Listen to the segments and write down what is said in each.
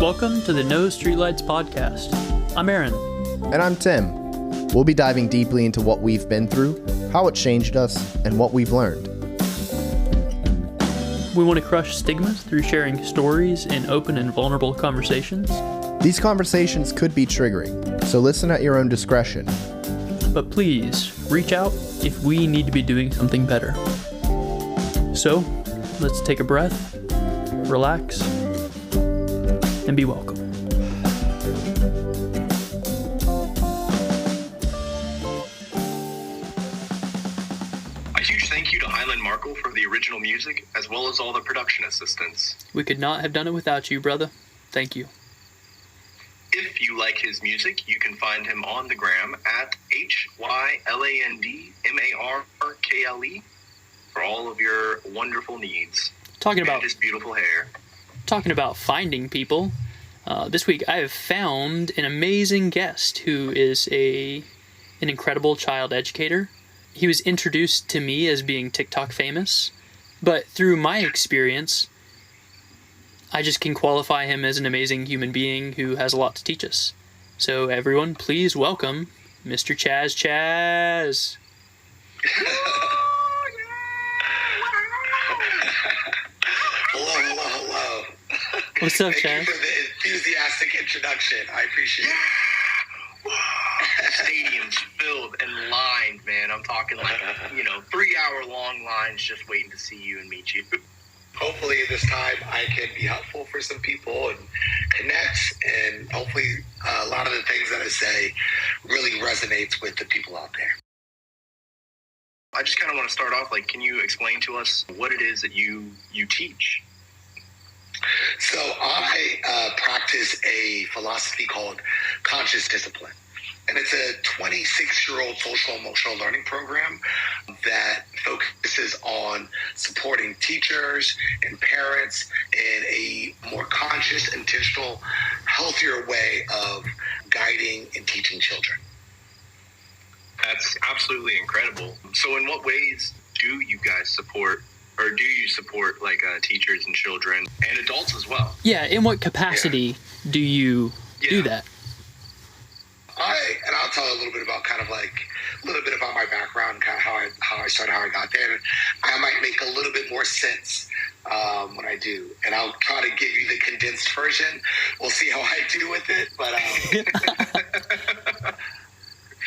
Welcome to the No Streetlights Podcast. I'm Aaron. And I'm Tim. We'll be diving deeply into what we've been through, how it changed us, and what we've learned. We want to crush stigmas through sharing stories in open and vulnerable conversations. These conversations could be triggering, so listen at your own discretion. But please, reach out if we need to be doing something better. So, let's take a breath, relax, and be welcome. A huge thank you to Hyland Markle for the original music, as well as all the production assistants. We could not have done it without you, brother. Thank you. If you like his music, you can find him on the gram at HYLANDMARKLE for all of your wonderful needs. Talking about his beautiful hair. Talking about finding people, this week I have found an amazing guest who is an incredible child educator. He was introduced to me as being TikTok famous, but through my experience, I just can qualify him as an amazing human being who has a lot to teach us. So everyone, please welcome Mr. Chazz. Hello. What's up, Chazz? Thank you for the enthusiastic introduction. I appreciate it. Stadiums filled and lined, man. I'm talking like, 3-hour long lines just waiting to see you and meet you. Hopefully this time I can be helpful for some people and connect, and hopefully a lot of the things that I say really resonates with the people out there. I just kind of want to start off, can you explain to us what it is that you teach? So I practice a philosophy called conscious discipline. And it's a 26-year-old social emotional learning program that focuses on supporting teachers and parents in a more conscious, intentional, healthier way of guiding and teaching children. That's absolutely incredible. So in what ways do you guys support, or do you support teachers and children and adults as well? Yeah, in what capacity do you do that? I'll tell a little bit about my background, kind of how I started, how I got there. I might make a little bit more sense when I do, and I'll try to give you the condensed version. We'll see how I do with it, but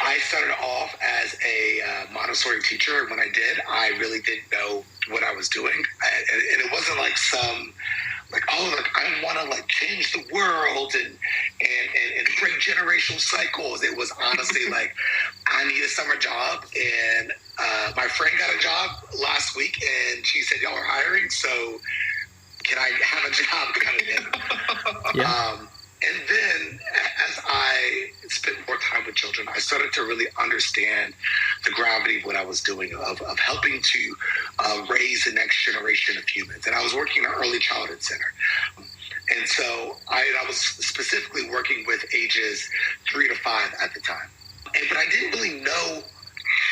I started off as a Montessori teacher. When I did, I really didn't know what I was doing, and it wasn't I want to change the world and break generational cycles. It was honestly I need a summer job, and my friend got a job last week, and she said, y'all are hiring, so can I have a job kind of thing. Yeah. And then as I spent more time with children, I started to really understand the gravity of what I was doing, of helping to raise the next generation of humans. And I was working in an early childhood center. And so I was specifically working with ages 3 to 5 at the time. But I didn't really know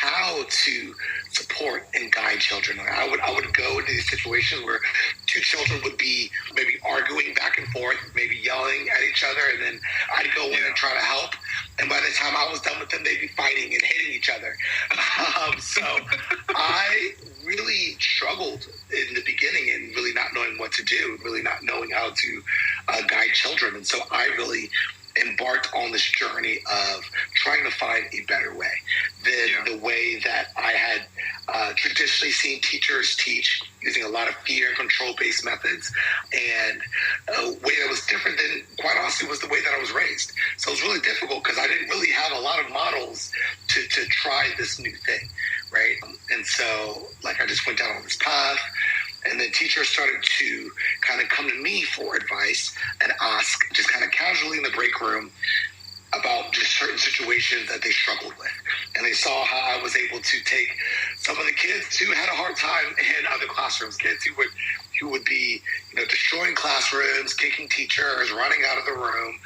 how to support and guide children. I would go into these situations where two children would be maybe arguing back and forth, maybe yelling at each other, and then I'd go in and try to help. And by the time I was done with them, they'd be fighting and hitting each other. So I really struggled in the beginning and really not knowing what to do, really not knowing how to guide children. And so I really embarked on this journey of trying to find a better way than the way that I had traditionally seen teachers teach, using a lot of fear and control-based methods, and a way that was different than, quite honestly, was the way that I was raised. So it was really difficult because I didn't really have a lot of models to try this new thing, right? And so I just went down on this path. And then teachers started to kind of come to me for advice and ask, just kind of casually in the break room, about just certain situations that they struggled with. And they saw how I was able to take some of the kids who had a hard time in other classrooms, kids who would be, destroying classrooms, kicking teachers, running out of the room.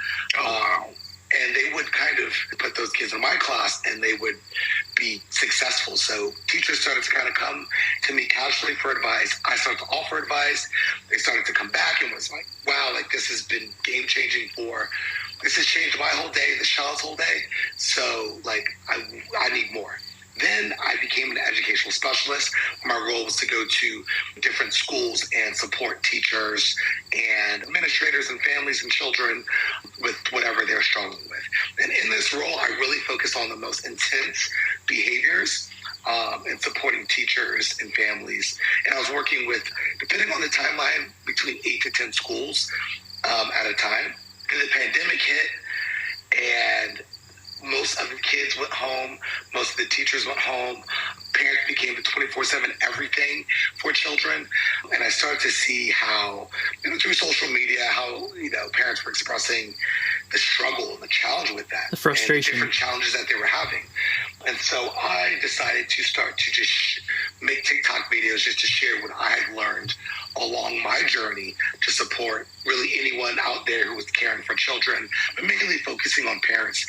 And they would kind of put those kids in my class, and they would be successful. So teachers started to kind of come to me casually for advice. I started to offer advice. They started to come back and was like, wow, like this has been game changing this has changed my whole day, the child's whole day. So like, I need more. Then I became an educational specialist. My role was to go to different schools and support teachers and administrators and families and children with whatever they're struggling with. And in this role, I really focused on the most intense behaviors and supporting teachers and families. And I was working with, depending on the timeline, between 8 to 10 schools at a time. And the pandemic hit, and most of the kids went home. Most of the teachers went home. Parents became the 24/7 everything for children. And I started to see how, through social media, how, parents were expressing the struggle and the challenge with that. The frustration. And the different challenges that they were having. And so I decided to start to just make TikTok videos just to share what I had learned along my journey to support really anyone out there who was caring for children, but mainly focusing on parents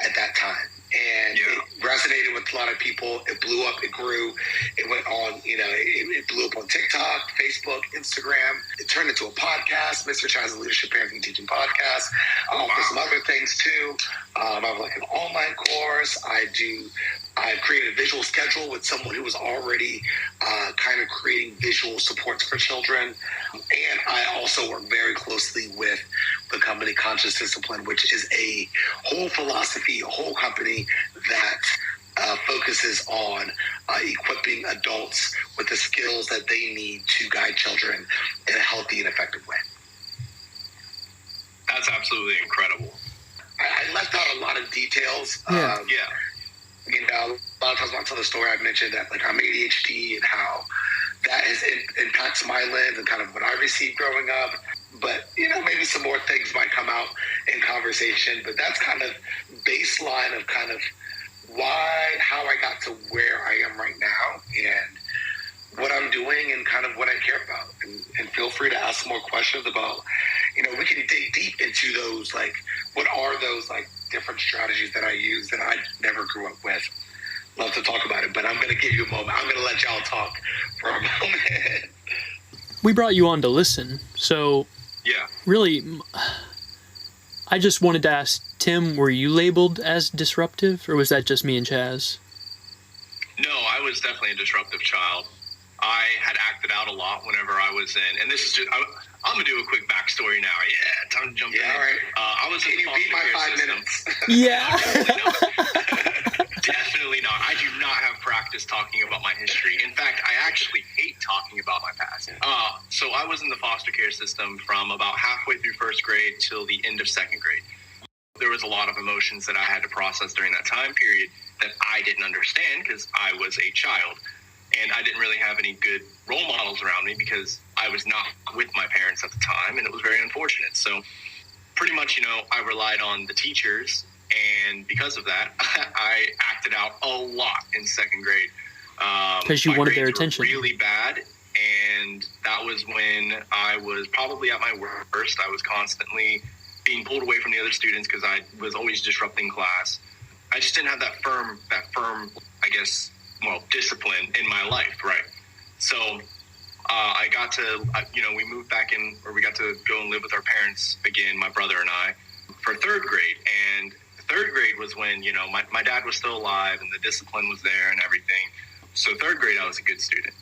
at that time. And it resonated with a lot of people. It blew up. It grew. It went on, it blew up on TikTok, Facebook, Instagram. It turned into a podcast, Mr. Chazz Leadership Parenting Teaching Podcast. I offer some other things too. I have like an online course. I created a visual schedule with someone who was already kind of creating visual supports for children. And I also work very closely with the company Conscious Discipline, which is a whole philosophy, a whole company that focuses on equipping adults with the skills that they need to guide children in a healthy and effective way. That's absolutely incredible. I left out a lot of details. A lot of times when I tell the story, I mentioned that like I'm ADHD and how that impacts my lens and kind of what I received growing up. But, maybe some more things might come out in conversation. But that's kind of baseline of kind of how I got to where I am right now and what I'm doing and kind of what I care about. And feel free to ask more questions about, we can dig deep into those, like, what are those, like, different strategies that I use that I never grew up with. Love to talk about it, but I'm going to give you a moment. I'm going to let y'all talk for a moment. We brought you on to listen, so really, I just wanted to ask Tim, were you labeled as disruptive, or was that just me and Chazz? No, I was definitely a disruptive child. I had acted out a lot whenever I was in, and this is just, I'm going to do a quick backstory now. Yeah, time to jump in. All right. I was in the foster care system. Yeah. Definitely not. I do not have practice talking about my history. In fact, I actually hate talking about my past. So I was in the foster care system from about halfway through first grade till the end of second grade. There was a lot of emotions that I had to process during that time period that I didn't understand because I was a child. And I didn't really have any good role models around me because I was not with my parents at the time, and it was very unfortunate. So pretty much, I relied on the teachers, and because of that, I acted out a lot in second grade. Because you wanted their attention. Really bad, and that was when I was probably at my worst. I was constantly being pulled away from the other students because I was always disrupting class. I just didn't have that firm, I guess, discipline in my life, right? So I got to, we moved back in, or we got to go and live with our parents again, my brother and I, for third grade. And third grade was when, my dad was still alive and the discipline was there and everything. So third grade, I was a good student.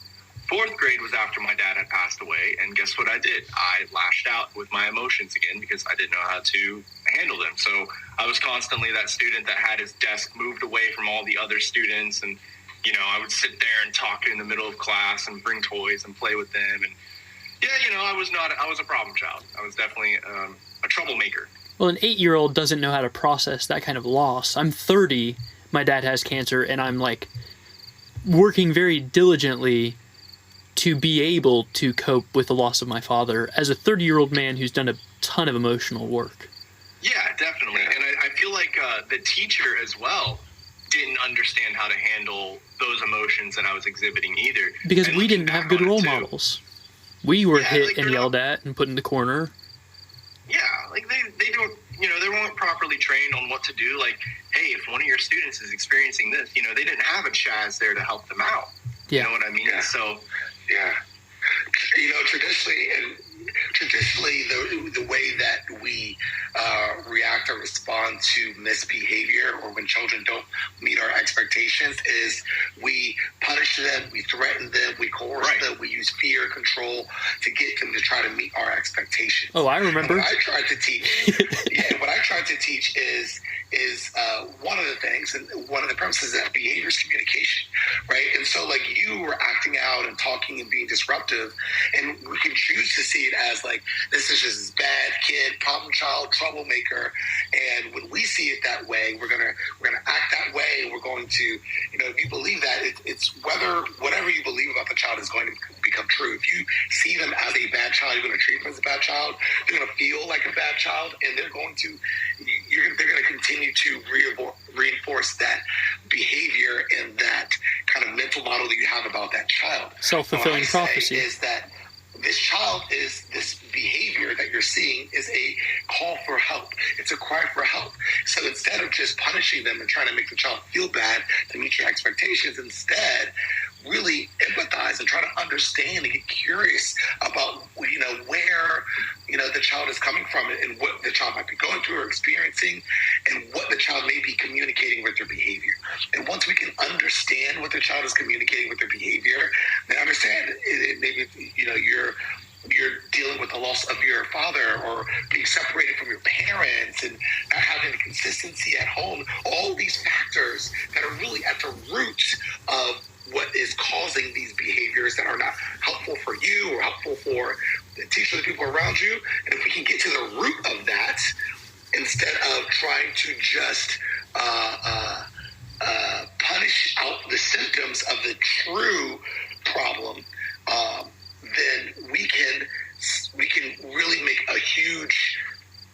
Fourth grade was after my dad had passed away. And guess what I did? I lashed out with my emotions again because I didn't know how to handle them. So I was constantly that student that had his desk moved away from all the other students, and I would sit there and talk in the middle of class and bring toys and play with them. And I was a problem child. I was definitely a troublemaker. Well, an 8-year-old doesn't know how to process that kind of loss. I'm 30, my dad has cancer, and I'm like working very diligently to be able to cope with the loss of my father as a 30-year-old man who's done a ton of emotional work. Yeah, definitely. And I feel like the teacher as well didn't understand how to handle those emotions that I was exhibiting either. Because we didn't have good role models. We were hit and yelled at and put in the corner. Yeah, like they don't, they weren't properly trained on what to do. Like, hey, if one of your students is experiencing this, they didn't have a Chazz there to help them out. Yeah. You know what I mean? Yeah. So, yeah. Traditionally, the way that we react or respond to misbehavior or when children don't meet our expectations is we punish them, we threaten them, we coerce them, we use fear, control to get them to try to meet our expectations. Oh, I remember. What I tried to teach is one of the things, and one of the premises that behavior is communication, right? And so, like, you were acting out and talking and being disruptive, and we can choose to see it as like, this is just this bad kid, problem child, troublemaker. And when we see it that way, we're gonna act that way. We're going to, if you believe that, it's whatever you believe about the child is going to become true. If you see them as a bad child, you're going to treat them as a bad child. They're going to feel like a bad child, and they're going to continue to reinforce that behavior and that kind of mental model that you have about that child. Self-fulfilling prophecy is that this behavior that you're seeing is a call for help. It's a cry for help. So instead of just punishing them and trying to make the child feel bad to meet your expectations, instead really empathize and try to understand and get curious about where the child is coming from and what the child might be going through or experiencing and what the child may be communicating with their behavior. And once we can understand what the child is communicating with their behavior, then understand maybe you're dealing with the loss of your father or being separated from your parents and not having the consistency at home, all these factors that are really at the root of what is causing these behaviors that are not helpful for you or helpful for the teacher, the people around you. And if we can get to the root of that, instead of trying to just punish out the symptoms of the true problem, then we can really make a huge,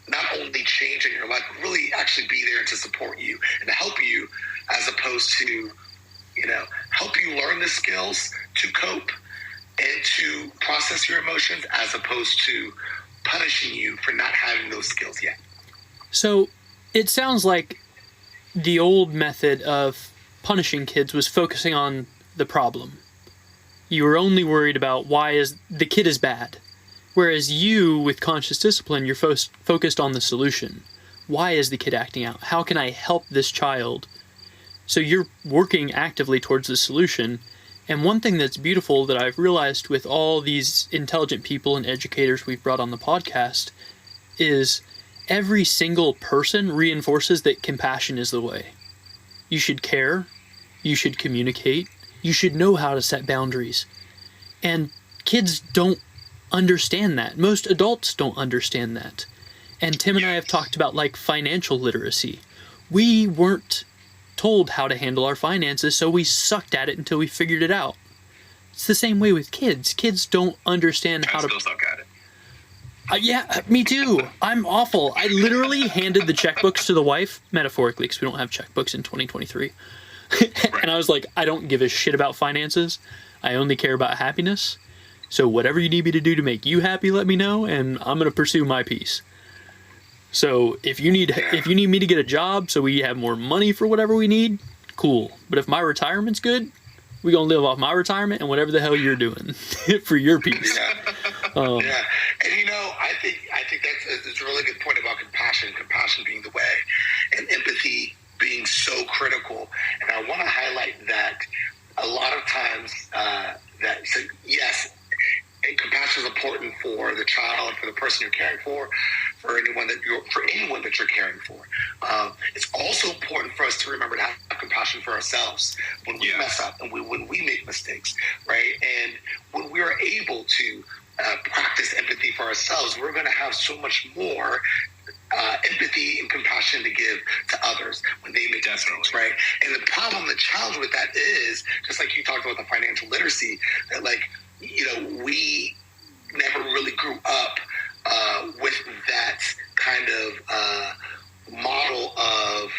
not only change in your life, but really actually be there to support you and to help you, as opposed to help you learn the skills to cope and to process your emotions, as opposed to punishing you for not having those skills yet. So it sounds like the old method of punishing kids was focusing on the problem. You were only worried about why the kid is bad. Whereas you, with conscious discipline, you're focused on the solution. Why is the kid acting out? How can I help this child? So you're working actively towards the solution. And one thing that's beautiful that I've realized with all these intelligent people and educators we've brought on the podcast is every single person reinforces that compassion is the way. You should care. You should communicate. You should know how to set boundaries. And kids don't understand that. Most adults don't understand that. And Tim and I have talked about like financial literacy. We weren't told how to handle our finances, so we sucked at it until we figured it out. It's the same way with kids. Kids don't understand how to... I still suck at it. Yeah, me too. I'm awful. I literally handed the checkbooks to the wife, metaphorically, because we don't have checkbooks in 2023. And I was like, I don't give a shit about finances. I only care about happiness. So whatever you need me to do to make you happy, let me know, and I'm going to pursue my piece. So if you need me to get a job so we have more money for whatever we need, cool. But if my retirement's good, we're going to live off my retirement and whatever the hell you're doing for your piece. Yeah. And I think that's a really good point about compassion being the way, and empathy being so critical. And I want to highlight that a lot of times yes, compassion is important for the child, for the person you're caring for anyone that you're caring for. It's also important for us to remember to have compassion for ourselves when we mess up and when we make mistakes, right? And when we are able to practice empathy for ourselves, we're going to have so much more empathy and compassion to give to others when they make mistakes, right? And the problem, the challenge with that is, just like you talked about the financial literacy, that we never really grew up with that kind of model of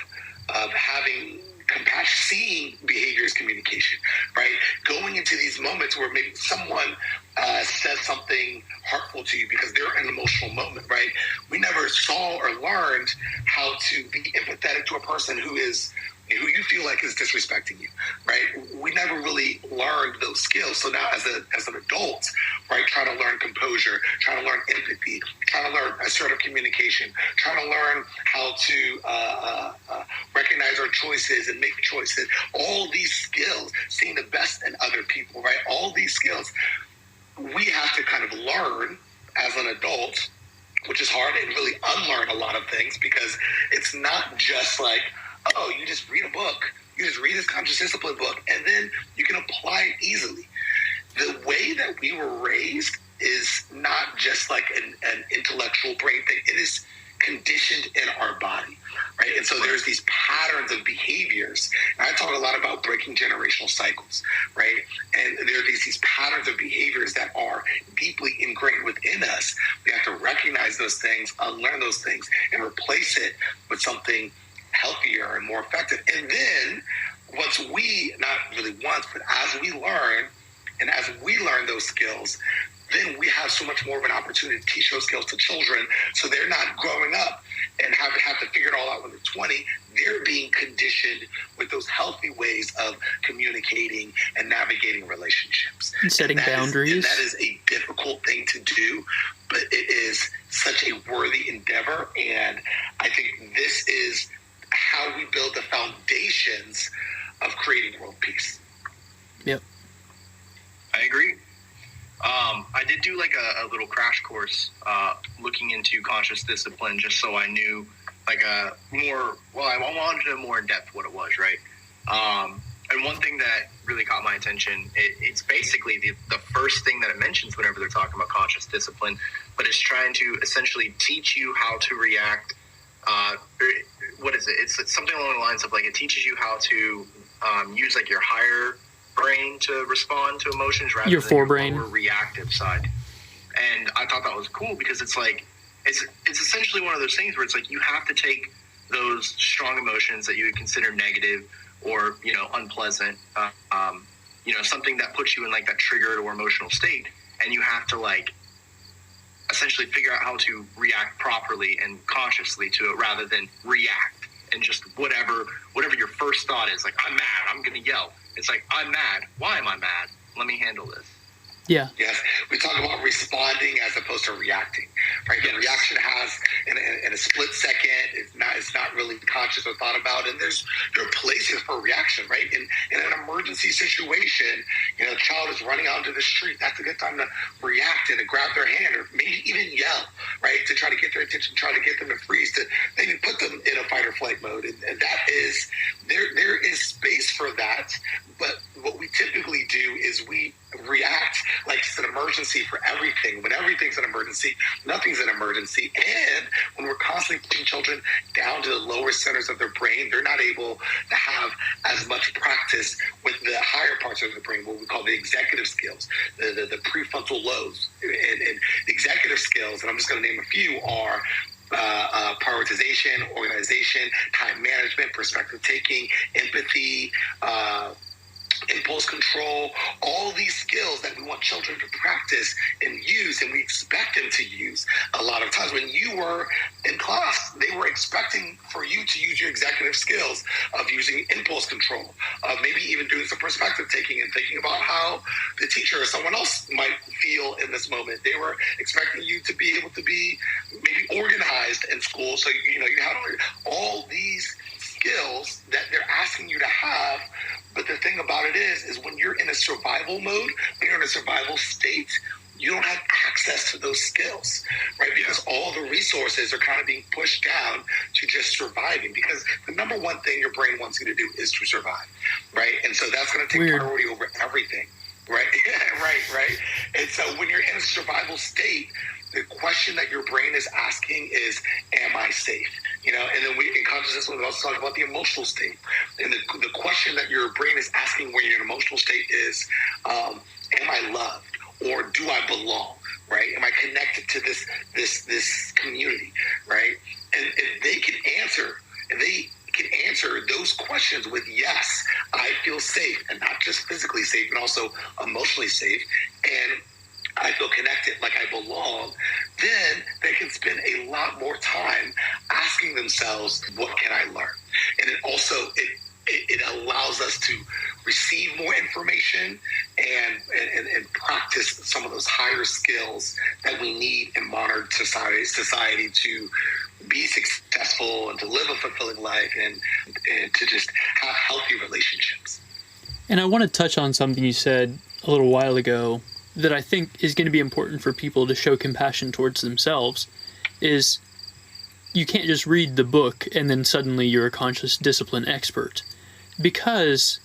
having compassion, seeing behavior as communication, right? Going into these moments where maybe someone someone says something hurtful to you because they're in an emotional moment, right? We never saw or learned how to be empathetic to a person who you feel like is disrespecting you, right? We never really learned those skills. So now as an adult, right, trying to learn composure, trying to learn empathy, trying to learn assertive communication, trying to learn how to recognize our choices and make choices, all these skills, seeing the best in other people, right? All these skills we have to kind of learn as an adult, which is hard, and really unlearn a lot of things, because it's not just like, oh, you just read a book, you just read this conscious discipline book, and then you can apply it easily. The way that we were raised is not just like an intellectual brain thing. It is conditioned in our body, right? And so there's these patterns of behaviors. And I talk a lot about breaking generational cycles, right? And there are these patterns of behaviors that are deeply ingrained within us. We have to recognize those things, unlearn those things, and replace it with something healthier and more effective. And then not really once, but as we learn, and as we learn those skills, then we have so much more of an opportunity to teach those skills to children, so they're not growing up and have to figure it all out when they're 20. They're being conditioned with those healthy ways of communicating and navigating relationships. And setting boundaries. That is a difficult thing to do, but it is such a worthy endeavor. And I think this is how we build the foundations of creating world peace. Yep. I agree. I did do like a little crash course looking into conscious discipline, just so I knew like I wanted to know more in depth what it was, right? And one thing that really caught my attention, it's basically the first thing that it mentions whenever they're talking about conscious discipline, but it's trying to essentially teach you how to react. What is it? It's something along the lines of like, it teaches you how to use like your higher brain to respond to emotions rather your than forebrain. your lower reactive side. And I thought that was cool, because it's like it's essentially one of those things where it's like you have to take those strong emotions that you would consider negative or unpleasant, something that puts you in like that triggered or emotional state, and you have to like essentially figure out how to react properly and consciously to it, rather than react and just whatever your first thought is. Like, I'm mad, I'm gonna yell. It's like, I'm mad. Why am I mad? Let me handle this. Yeah. Yes. We talk about responding as opposed to reacting, right? Yes. The reaction has in a split second. It's not really conscious or thought about. And there are places for reaction, right? In an emergency situation, a child is running out into the street. That's a good time to react and to grab their hand, or maybe even yell, right? To try to get their attention, try to get them to freeze, to maybe put them in a fight or flight mode. And that is, there is space for that. But what we typically do is we react like it's an emergency for everything. When everything's an emergency, nothing's an emergency. And when we're constantly pushing children down to the lower centers of their brain, they're not able to have as much practice with the higher parts of the brain, what we call the executive skills, the prefrontal lobes. And executive skills, and I'm just going to name a few, are prioritization, organization, time management, perspective taking, empathy, impulse control, all these skills that we want children to practice and use, and we expect them to use. A lot of times when you were in class, they were expecting for you to use your executive skills of using impulse control, of maybe even doing some perspective taking and thinking about how the teacher or someone else might feel in this moment. They were expecting you to be able to be maybe organized in school, so you had all these skills that they're asking you to have. But the thing about it is when you're in a survival mode, when you're in a survival state, you don't have access to those skills, right? Because all the resources are kind of being pushed down to just surviving, because the number one thing your brain wants you to do is to survive, right? And so that's going to take priority over everything, right? right. And so when you're in a survival state, the question that your brain is asking is, am I safe? And then in consciousness, we also talk about the emotional state. And the question that your brain is asking when you're in an emotional state is, am I loved? Or do I belong? Right? Am I connected to this community? Right? And if they can answer, and they can answer those questions with yes, I feel safe, and not just physically safe, but also emotionally safe, and I feel connected, like I belong, then they can spend a lot more time asking themselves, what can I learn? And it allows us to receive more information and practice some of those higher skills that we need in modern society to be successful and to live a fulfilling life and to just have healthy relationships. And I want to touch on something you said a little while ago that I think is going to be important for people to show compassion towards themselves, is you can't just read the book and then suddenly you're a conscious discipline expert. Because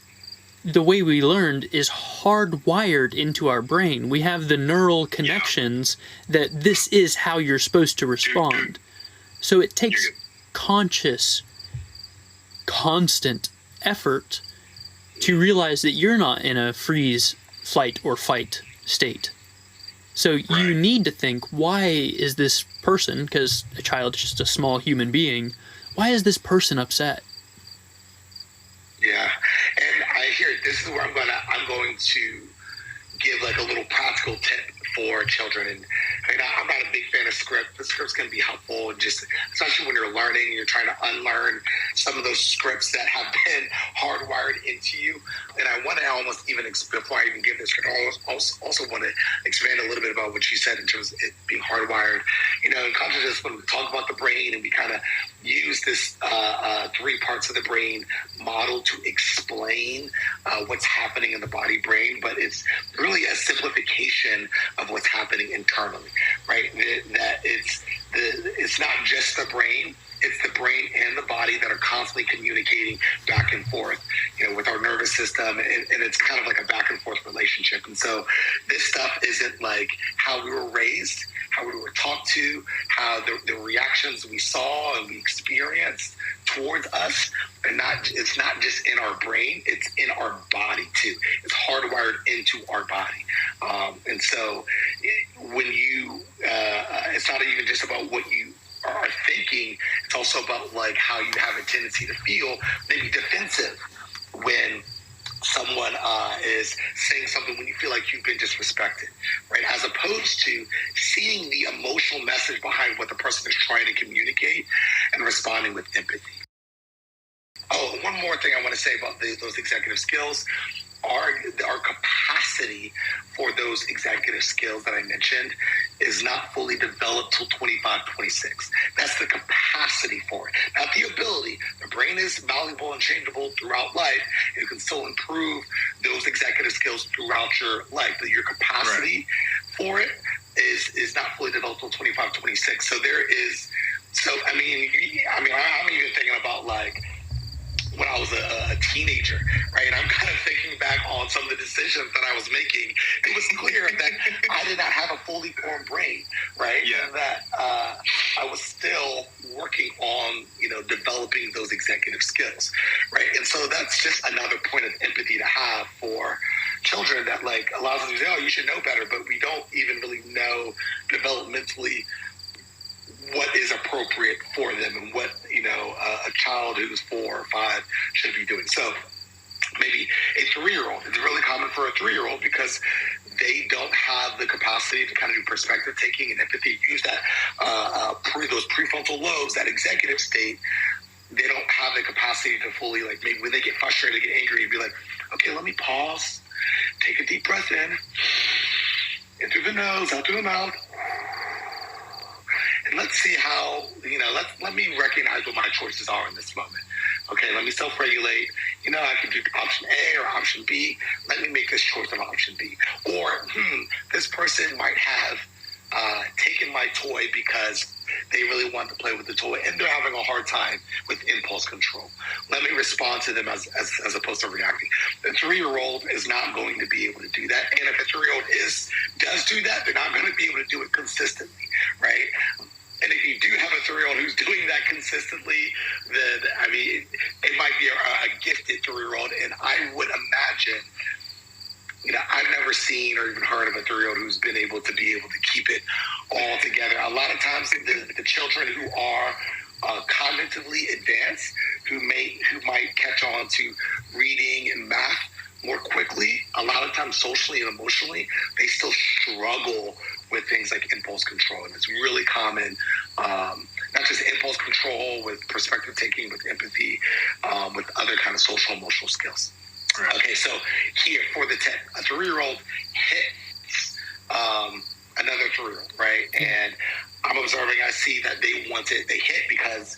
the way we learned is hardwired into our brain. We have the neural connections that this is how you're supposed to respond. So it takes conscious, constant effort to realize that you're not in a freeze, flight, or fight state. So you need to think, why is this person, because a child is just a small human being, why is this person upset? Yeah, and I hear this is where I'm going to give like a little practical tip for children. And I'm not a big fan of script. The scripts can be helpful, and just especially when you're learning, you're trying to unlearn some of those scripts that have been hardwired into you. And I want to almost even, before I even give this script, I also want to expand a little bit about what you said in terms of it being hardwired. In consciousness, when we talk about the brain and we kind of use this 3 parts of the brain model to explain what's happening in the body brain, but it's really a simplification of what's happening internally, right? That it's not just the brain, it's the brain and the body that are constantly communicating back and forth, with our nervous system, and it's kind of like a back and forth relationship. And so this stuff isn't like how we were raised, how we were talked to, how the reactions we saw and we experienced towards us, and it's not just in our brain, it's in our body too. It's hardwired into our body. And so when you, it's not even just about what you are thinking, it's also about like how you have a tendency to feel maybe defensive when someone is saying something, when you feel like you've been disrespected, right? As opposed to seeing the emotional message behind what the person is trying to communicate and responding with empathy. Oh, one more thing I want to say about those executive skills. Our capacity for those executive skills that I mentioned is not fully developed till 25, 26. That's the capacity for it, not the ability. The brain is malleable and changeable throughout life. You can still improve those executive skills throughout your life, but your capacity for it is not fully developed till 25, 26. So I'm even thinking about like when I was a teenager, right? And I'm kind of thinking back on some of the decisions that I was making. It was clear that I did not have a fully formed brain, right? Yeah. And that I was still working on, developing those executive skills, right? And so that's just another point of empathy to have for children that like allows us to say, oh, you should know better, but we don't even really know developmentally what is appropriate for them and what, a child who's 4 or 5 should be doing. So maybe a 3-year-old, it's really common for a 3-year-old because they don't have the capacity to kind of do perspective taking and empathy, use that, those prefrontal lobes, that executive state. They don't have the capacity to fully, like, maybe when they get frustrated, get angry, be like, okay, let me pause, take a deep breath in through the nose, out through the mouth. And let's see how, let me recognize what my choices are in this moment. Okay, let me self-regulate. I can do option A or option B. Let me make this choice of option B. Or, this person might have taken my toy because they really want to play with the toy and they're having a hard time with impulse control. Let me respond to them as opposed to reacting. The 3-year-old is not going to be able to do that. And if a 3-year-old does do that, they're not going to be able to do it consistently, right? And if you do have a 3-year-old who's doing that consistently, then, it might be a gifted 3-year-old. And I would imagine, I've never seen or even heard of a 3-year-old who's been able to keep it all together. A lot of times the children who are cognitively advanced who might catch on to reading and math more quickly, a lot of times socially and emotionally, they still struggle with things like impulse control. And it's really common, not just impulse control, with perspective taking, with empathy, with other kind of social emotional skills. Right. Okay, so here for the tip, a 3-year-old hits another 3-year-old, right? And I'm observing, I see that they hit because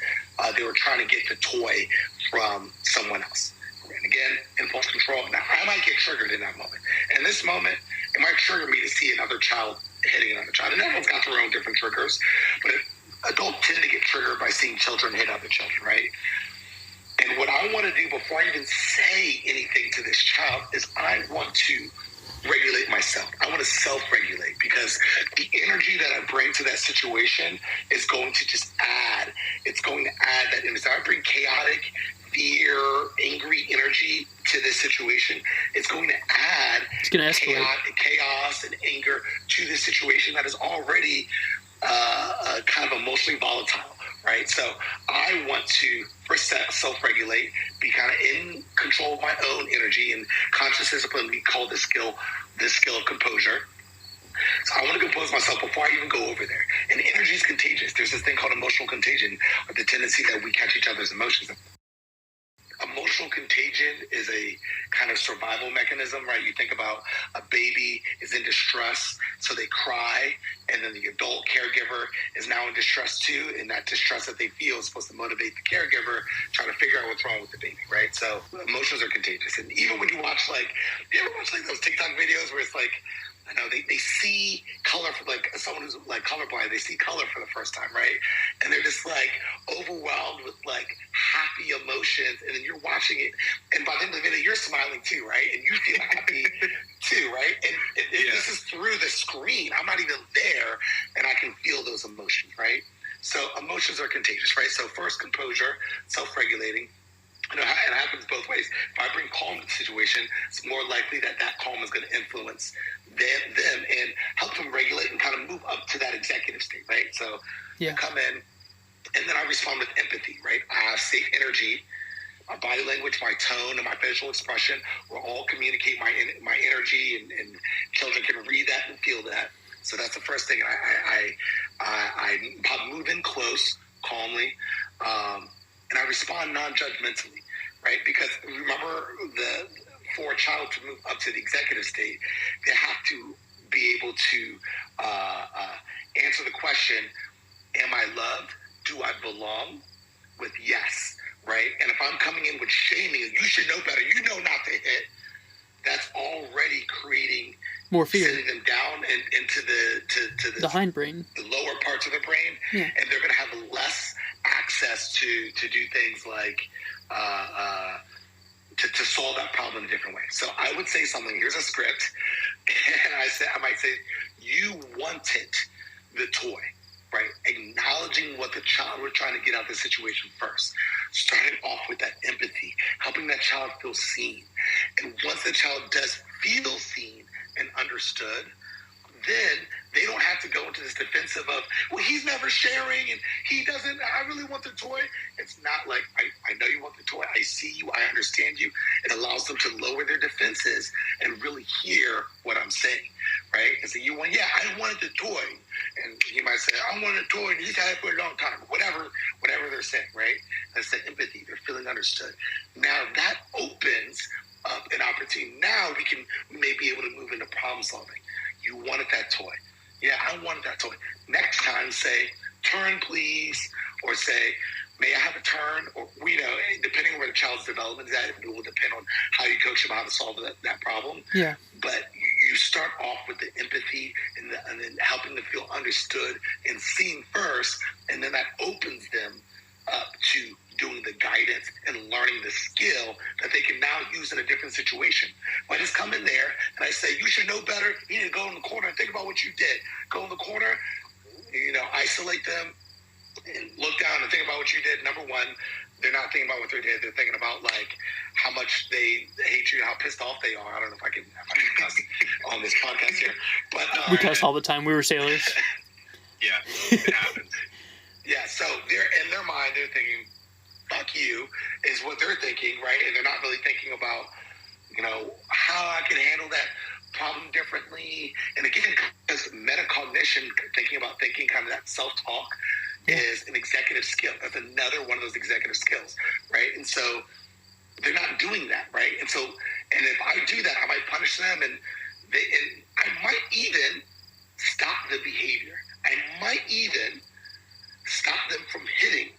they were trying to get the toy from someone else. And again, impulse control. Now, I might get triggered in that moment. And in this moment, it might trigger me to see another child hitting another child. And everyone's got their own different triggers. But adults tend to get triggered by seeing children hit other children, right? And what I want to do before I even say anything to this child is I want to regulate myself. I want to self-regulate, because the energy that I bring to that situation is going to just add. It's going to add that energy. So I bring chaotic, fear, angry energy to this situation. It's going to add chaos and anger to this situation that is already kind of emotionally volatile, right? So I want to first self-regulate, be kind of in control of my own energy and conscious discipline. We call this skill of composure. So I want to compose myself before I even go over there. And energy is contagious. There's this thing called emotional contagion, or the tendency that we catch each other's emotions. Emotional contagion is a kind of survival mechanism, right? You think about a baby is in distress, so they cry, and then the adult caregiver is now in distress too, and that distress that they feel is supposed to motivate the caregiver trying to figure out what's wrong with the baby, right? So emotions are contagious. And even when you ever watch those TikTok videos where it's like, I know they see color, for like someone who's like colorblind, they see color for the first time, right? And they're just like overwhelmed with like happy emotions, and then you're watching it, and by the end of the video, you're smiling too, right? And you feel happy too, right? And this is through the screen. I'm not even there, and I can feel those emotions, right? So emotions are contagious, right? So first, composure, self-regulating. And it happens both ways. If I bring calm to the situation, it's more likely that calm is going to influence them and help them regulate and kind of move up to that executive state, right? So I come in, and then I respond with empathy, right? I have safe energy. My body language, my tone, and my facial expression will all communicate my energy, and children can read that and feel that. So that's the first thing. I move in close, calmly, and I respond non-judgmentally, right? Because remember, for a child to move up to the executive state, they have to be able to answer the question, am I loved? Do I belong? With yes, right? And if I'm coming in with shaming, you should know better, you know not to hit, that's already creating more fear, sending them down and into the hindbrain, the lower parts of the brain, and they're going to have less access to do things like to solve that problem in a different way. So I would say something. Here's a script, and I might say, you wanted the toy, right? Acknowledging what the child we're trying to get out of the situation first. Starting off with that empathy, helping that child feel seen. And once the child does feel seen and understood, then they don't have to go into this defensive of, well, he's never sharing and he doesn't, I really want the toy. It's not like, I know you want the toy. I see you. I understand you. It allows them to lower their defenses and really hear what I'm saying, right? And so I wanted the toy. And he might say, I wanted a toy and he's had it for a long time. Whatever they're saying, right? That's the empathy. They're feeling understood. Now that opens up an opportunity. Now we may be able to move into problem solving. You wanted that toy. Yeah, I wanted that toy. Next time, say, turn, please, or say, may I have a turn? Or, depending on where the child's development is at, it will depend on how you coach them how to solve that problem. Yeah. But you start off with the empathy and then helping them feel understood and seen first, and then that opens them up to doing the guidance and learning the skill that they can now use in a different situation. When I just come in there and I say, you should know better, you need to go in the corner and think about what you did. Go in the corner, isolate them and look down and think about what you did. Number one, they're not thinking about what they did. They're thinking about like how much they hate you, how pissed off they are. I don't know if I can cuss on this podcast here, but we cuss all the time. We were sailors. Yeah, it happens. Yeah, so they're in their mind, they're thinking, fuck you is what they're thinking, right? And they're not really thinking about, how I can handle that problem differently. And again, because metacognition, thinking, kind of that self-talk, is an executive skill. That's another one of those executive skills, right? And so they're not doing that, right? And if I do that, I might punish them, and I might even stop the behavior. I might even stop them from hitting.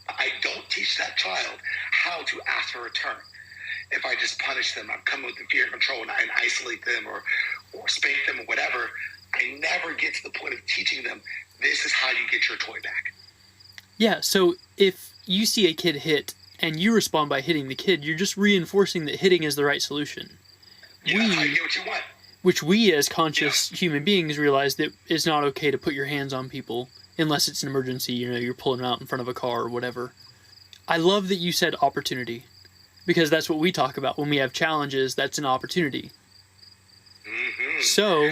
I don't teach that child how to ask for a return. If I just punish them, I'm coming with the fear and control, and I isolate them or spank them or whatever, I never get to the point of teaching them, this is how you get your toy back. Yeah, so if you see a kid hit and you respond by hitting the kid, you're just reinforcing that hitting is the right solution. Yeah, that's how you get what you want. Which we as conscious human beings realize that it's not okay to put your hands on people unless it's an emergency, you're pulling them out in front of a car or whatever. I love that you said opportunity, because that's what we talk about when we have challenges. That's an opportunity. Mm-hmm. So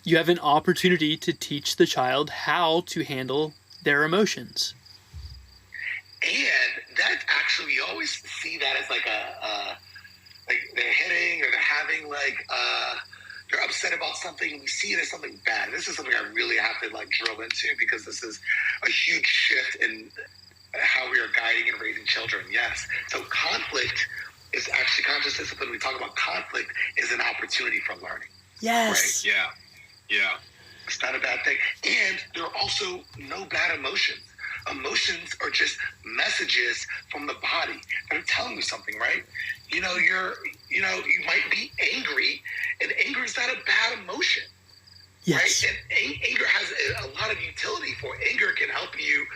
you have an opportunity to teach the child how to handle their emotions. And that's actually, we always see that as like like they're hitting, or they're having they're upset about something. We see it as something bad. This is something I really have to drill into, because this is a huge shift in how we are guiding and raising children. Yes. So conflict is actually, conscious discipline, we talk about conflict, is an opportunity for learning. Yes. Right? Yeah. It's not a bad thing. And there are also no bad emotions. Emotions are just messages from the body that are telling you something, right? You might be angry, and anger is not a bad emotion. Yes. Right? And anger has a lot of utility for it. Anger can help you,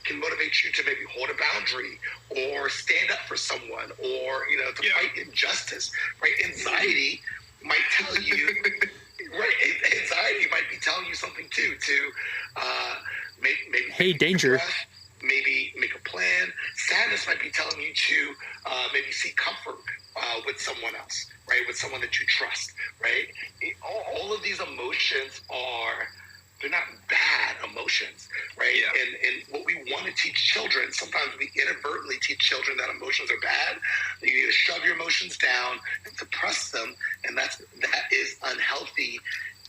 can motivate you to maybe hold a boundary, or stand up for someone, or, to fight injustice, right? Anxiety might tell you, right? Anxiety might be telling you something too, to maybe hey, danger. Breath, maybe make a plan. Sadness might be telling you to maybe seek comfort with someone else, right? With someone that you trust, right? All of these emotions they're not bad emotions, right? Yeah. And what we want to teach children, sometimes we inadvertently teach children that emotions are bad. You need to shove your emotions down and suppress them, and that is unhealthy,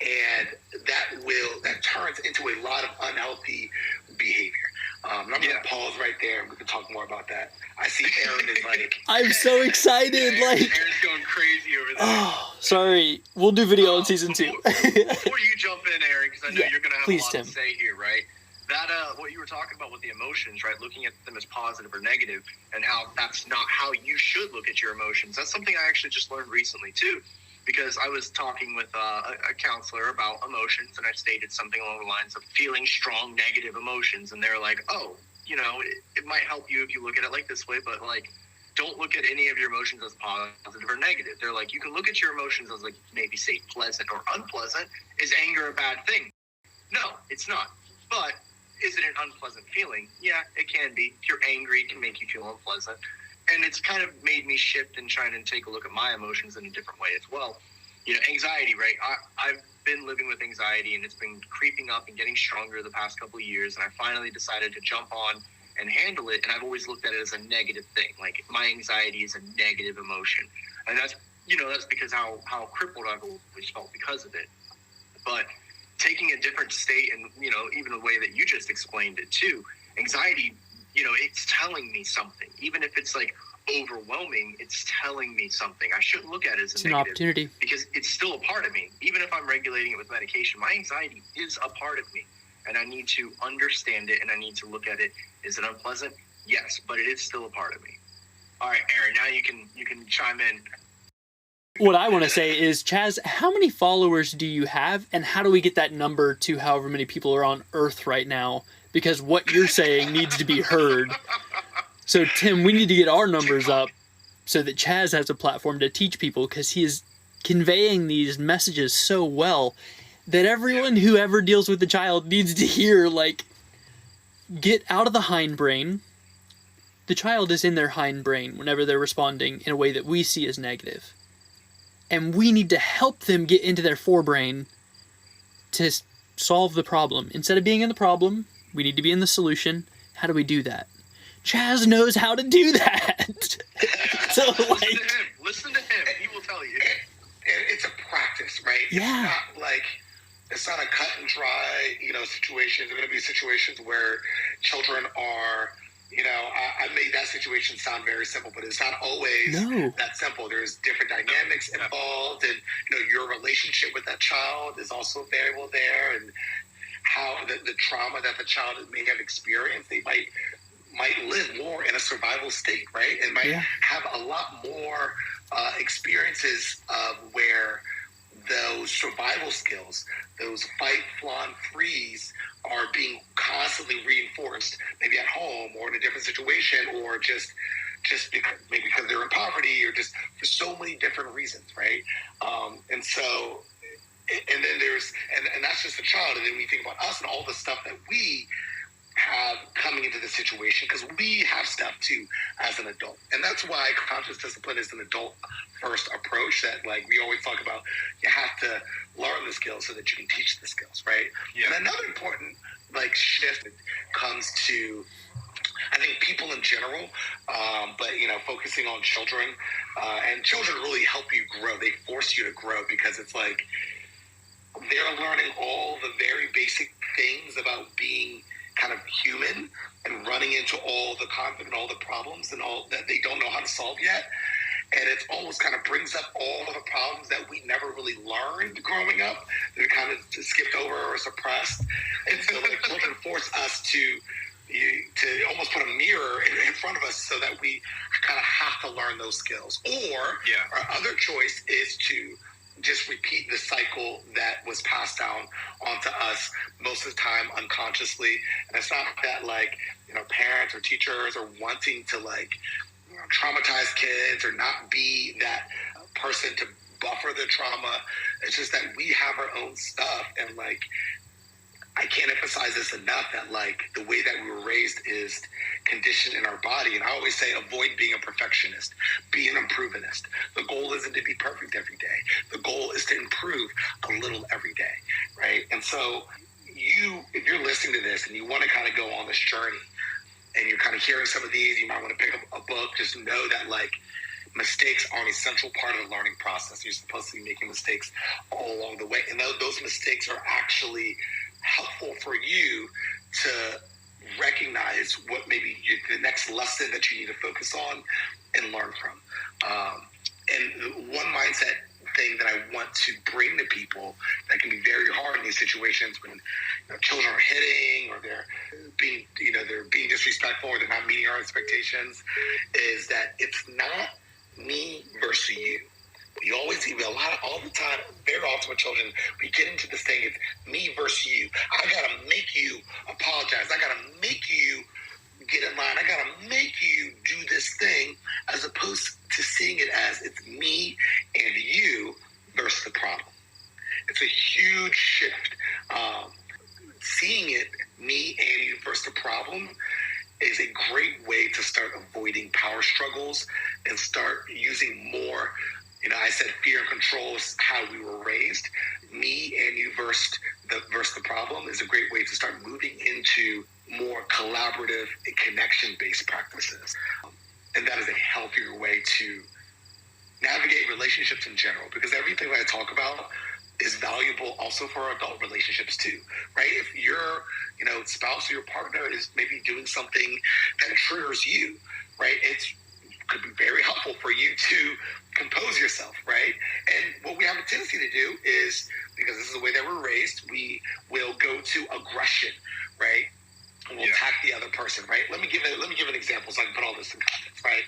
and that turns into a lot of unhealthy behavior. I'm going to pause right there, and we can talk more about that. I see Aaron is like... I'm so excited. Aaron's going crazy over there. Oh, sorry. We'll do video in season 2. Before you jump in, Aaron, because I know you're going to have a lot Tim. to say here, right? That what you were talking about with the emotions, right? Looking at them as positive or negative, and how that's not how you should look at your emotions. That's something I actually just learned recently too, because I was talking with a counselor about emotions, and I stated something along the lines of feeling strong negative emotions, and they're like, oh, it might help you if you look at it like this way, but don't look at any of your emotions as positive or negative. They're like, you can look at your emotions as maybe say pleasant or unpleasant. Is anger a bad thing? No, it's not. But is it an unpleasant feeling? Yeah, it can be. If you're angry, it can make you feel unpleasant. And it's kind of made me shift and trying to take a look at my emotions in a different way as well. Anxiety, right? I've been living with anxiety, and it's been creeping up and getting stronger the past couple of years. And I finally decided to jump on and handle it. And I've always looked at it as a negative thing. Like, my anxiety is a negative emotion. And that's because how crippled I've always felt because of it. But taking a different state, and, even the way that you just explained it too, anxiety, it's telling me something. Even if it's overwhelming, it's telling me something. I shouldn't look at it as a negative. An opportunity. Because it's still a part of me. Even if I'm regulating it with medication, my anxiety is a part of me. And I need to understand it, and I need to look at it. Is it unpleasant? Yes, but it is still a part of me. All right, Aaron, now you can chime in. What I want to say is, Chazz, how many followers do you have, and how do we get that number to however many people are on Earth right now? Because what you're saying needs to be heard. So, Tim, we need to get our numbers up so that Chazz has a platform to teach people, because he is conveying these messages so well that everyone who ever deals with the child needs to hear, get out of the hindbrain. The child is in their hindbrain whenever they're responding in a way that we see as negative. And we need to help them get into their forebrain to solve the problem. Instead of being in the problem, we need to be in the solution. How do we do that? Chazz knows how to do that. So Listen to him. He will tell you. It's a practice, right? Yeah. It's not a cut and dry, situation. There are going to be situations where children are, I made that situation sound very simple, but it's not always that simple. There's different dynamics involved, and your relationship with that child is also variable there, and how the trauma that the child may have experienced. They might live more in a survival state, right? And might have a lot more experiences of where those survival skills, those fight, flaunt, freeze, are being constantly reinforced, maybe at home or in a different situation, or just because they're in poverty, or just for so many different reasons, right? And then there's, and that's just a child. And then we think about us and all the stuff that we have coming into the situation, because we have stuff too as an adult. And that's why conscious discipline is an adult first approach, that we always talk about. You have to learn the skills so that you can teach the skills, right? And another important shift comes to, I think, people in general, but focusing on children, and children really help you grow. They force you to grow, because it's they're learning all the very basic things about being kind of human, and running into all the conflict and all the problems and all that they don't know how to solve yet. And it almost kind of brings up all of the problems that we never really learned growing up, that we kind of skipped over or suppressed. And so children force us to almost put a mirror in front of us, so that we kind of have to learn those skills. Or our other choice is to just repeat the cycle that was passed down onto us most of the time unconsciously. And it's not that parents or teachers are wanting to traumatize kids, or not be that person to buffer the trauma. It's just that we have our own stuff, and I can't emphasize this enough, that the way that we were raised is conditioned in our body. And I always say, avoid being a perfectionist, be an improvementist. The goal isn't to be perfect every day. The goal is to improve a little every day, right? And so if you're listening to this and you want to kind of go on this journey, and you're kind of hearing some of these, you might want to pick up a book. Just know that mistakes are an essential part of the learning process. You're supposed to be making mistakes all along the way. And those mistakes are actually helpful for you to recognize what maybe the next lesson that you need to focus on and learn from. And one mindset thing that I want to bring to people that can be very hard in these situations, when children are hitting, or they're being disrespectful, or they're not meeting our expectations, is that it's not me versus you. We always see all the time, very often with children, we get into this thing, it's me versus you. I gotta make you apologize. I gotta make you get in line. I gotta make you do this thing, as opposed to seeing it as it's me and you versus the problem. It's a huge shift. Seeing it, me and you versus the problem, is a great way to start avoiding power struggles and start using more. I said fear and control is how we were raised. Me and you versus the problem is a great way to start moving into more collaborative and connection-based practices. And that is a healthier way to navigate relationships in general, because everything that I talk about is valuable also for adult relationships too, right? If your spouse or your partner is maybe doing something that triggers you, right? It could be very helpful for you to compose yourself, right? And what we have a tendency to do is, because this is the way that we're raised, we will go to aggression, right? And we'll attack the other person, right? Let me give an example so I can put all this in context, right?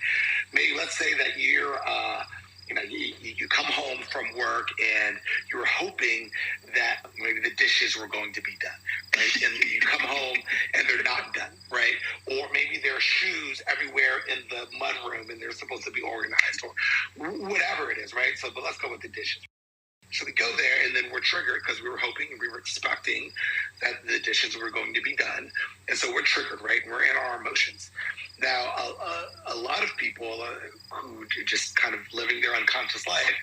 Maybe let's say that you're you come home from work and you were hoping that maybe the dishes were going to be done, right? And you come home and they're not done, right? Or maybe there are shoes everywhere in the mudroom and they're supposed to be organized, or whatever it is, right? But let's go with the dishes. So we go there, and then we're triggered because we were hoping and we were expecting that the dishes were going to be done. And so we're triggered, right? We're in our emotions. Now, a lot of people who are just kind of living their unconscious life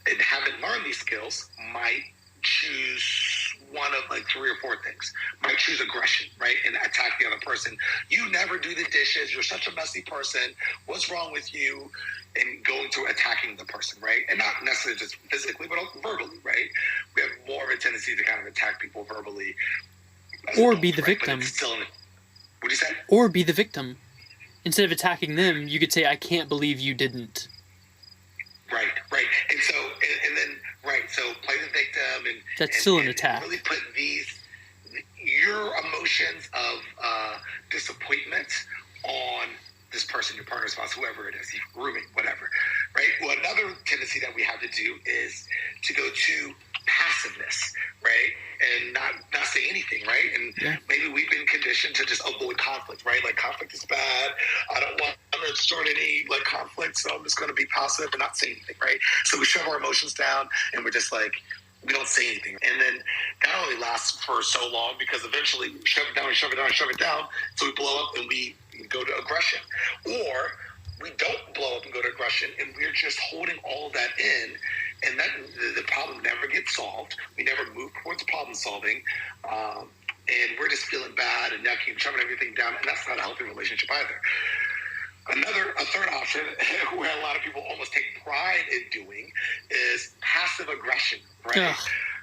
and haven't learned these skills might choose one of like 3 or 4 things. Might choose aggression, right, and attack the other person. You never do the dishes. You're such a messy person. What's wrong with you? And going to attacking the person, right? And not necessarily just physically, but verbally, right? We have more of a tendency to kind of attack people verbally. Or adults, be the right? victim. But it's still, what do you say? Or be the victim. Instead of attacking them, you could say, I can't believe you didn't. Right. And so, and then, so play the victim. And that's still an attack. Really put your emotions of disappointment on this person, your partner, spouse, whoever it is, roommate, whatever, right? Well, another tendency that we have to do is to go to passiveness, right? And not say anything, right? And maybe we've been conditioned to just avoid conflict, right? Like, conflict is bad. I don't want to start any like conflict, so I'm just going to be passive and not say anything, right? So we shove our emotions down, and we're just like, we don't say anything. And then that only lasts for so long, because eventually we shove it down, so we blow up and we go to aggression. Or we don't blow up and go to aggression, and we're just holding all that in, and that the problem never gets solved. We never move towards problem solving, and we're just feeling bad and yucky and shoving everything down, and that's not a healthy relationship either. A third option, where a lot of people almost take pride in doing, is passive aggression, right? Ugh.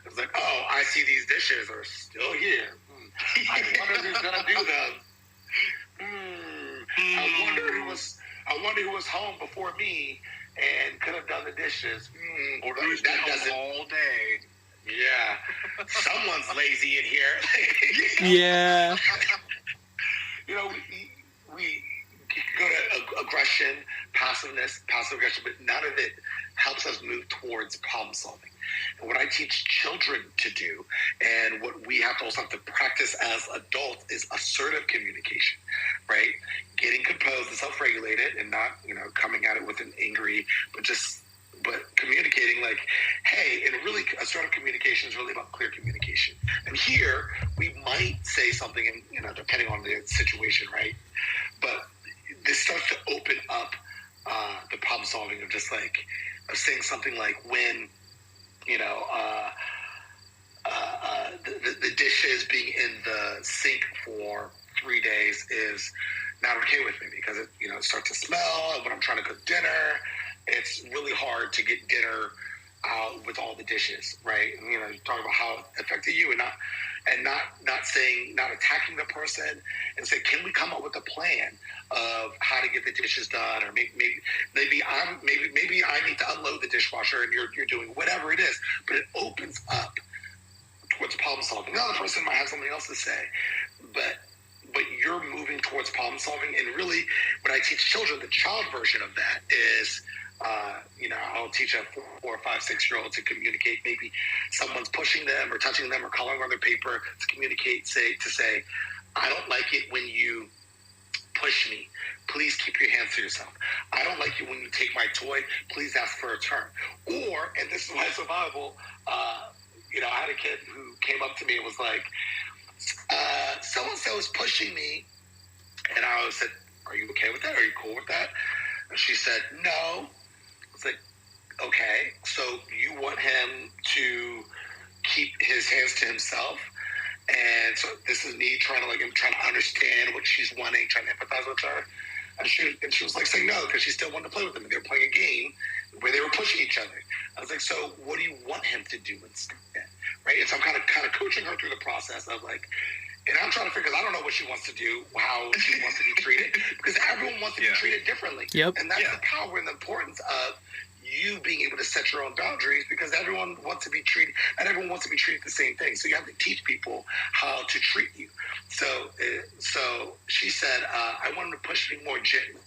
It's like, oh, I see these dishes are still here. I wonder who's going to do them. I wonder who was home before me and could have done the dishes. Or who's been home all day. Yeah. Someone's lazy in here. Yeah. You know, we go to aggression, passive aggression, but none of it helps us move towards problem solving. And what I teach children to do, and what we also have to practice as adults, is assertive communication, right? Getting composed and self-regulated, and not, coming at it with an angry, but communicating like, hey, and really assertive communication is really about clear communication. And here we might say something, and depending on the situation, right? But this starts to open up the problem solving of just like, of saying something like, when the dishes being in the sink for 3 days is not okay with me, because it starts to smell. And when I'm trying to cook dinner, it's really hard to get dinner out with all the dishes, right? And, you talk about how it affected you, and not attacking the person, and say, can we come up with a plan of how to get the dishes done? Or maybe I need to unload the dishwasher, and you're doing whatever it is, but it opens up towards problem solving. The other person might have something else to say, but you're moving towards problem solving. And really, when I teach children, the child version of that is, I'll teach a 4 or 5, 6-year-old to communicate. Maybe someone's pushing them or touching them or coloring on their paper, to communicate, say, I don't like it when you push me. Please keep your hands to yourself. I don't like it when you take my toy. Please ask for a turn. Or, and this is why it's so valuable, I had a kid who came up to me and was like, so-and-so is pushing me. And I said, are you okay with that? Are you cool with that? And she said, no. I was like, okay, so you want him to keep his hands to himself? And so this is me trying to understand what she's wanting, trying to empathize with her. And she was like saying no, because she still wanted to play with him. They were playing a game where they were pushing each other. I was like, so what do you want him to do instead? Right? And so I'm kind of coaching her through the process of like, and I'm trying to figure, because I don't know what she wants to do, how she wants to be treated, because everyone wants to be treated differently. Yep. And that's the power and the importance of you being able to set your own boundaries, because everyone wants to be treated, and everyone wants to be treated the same thing. So you have to teach people how to treat you. So she said, I want him to push me more gently.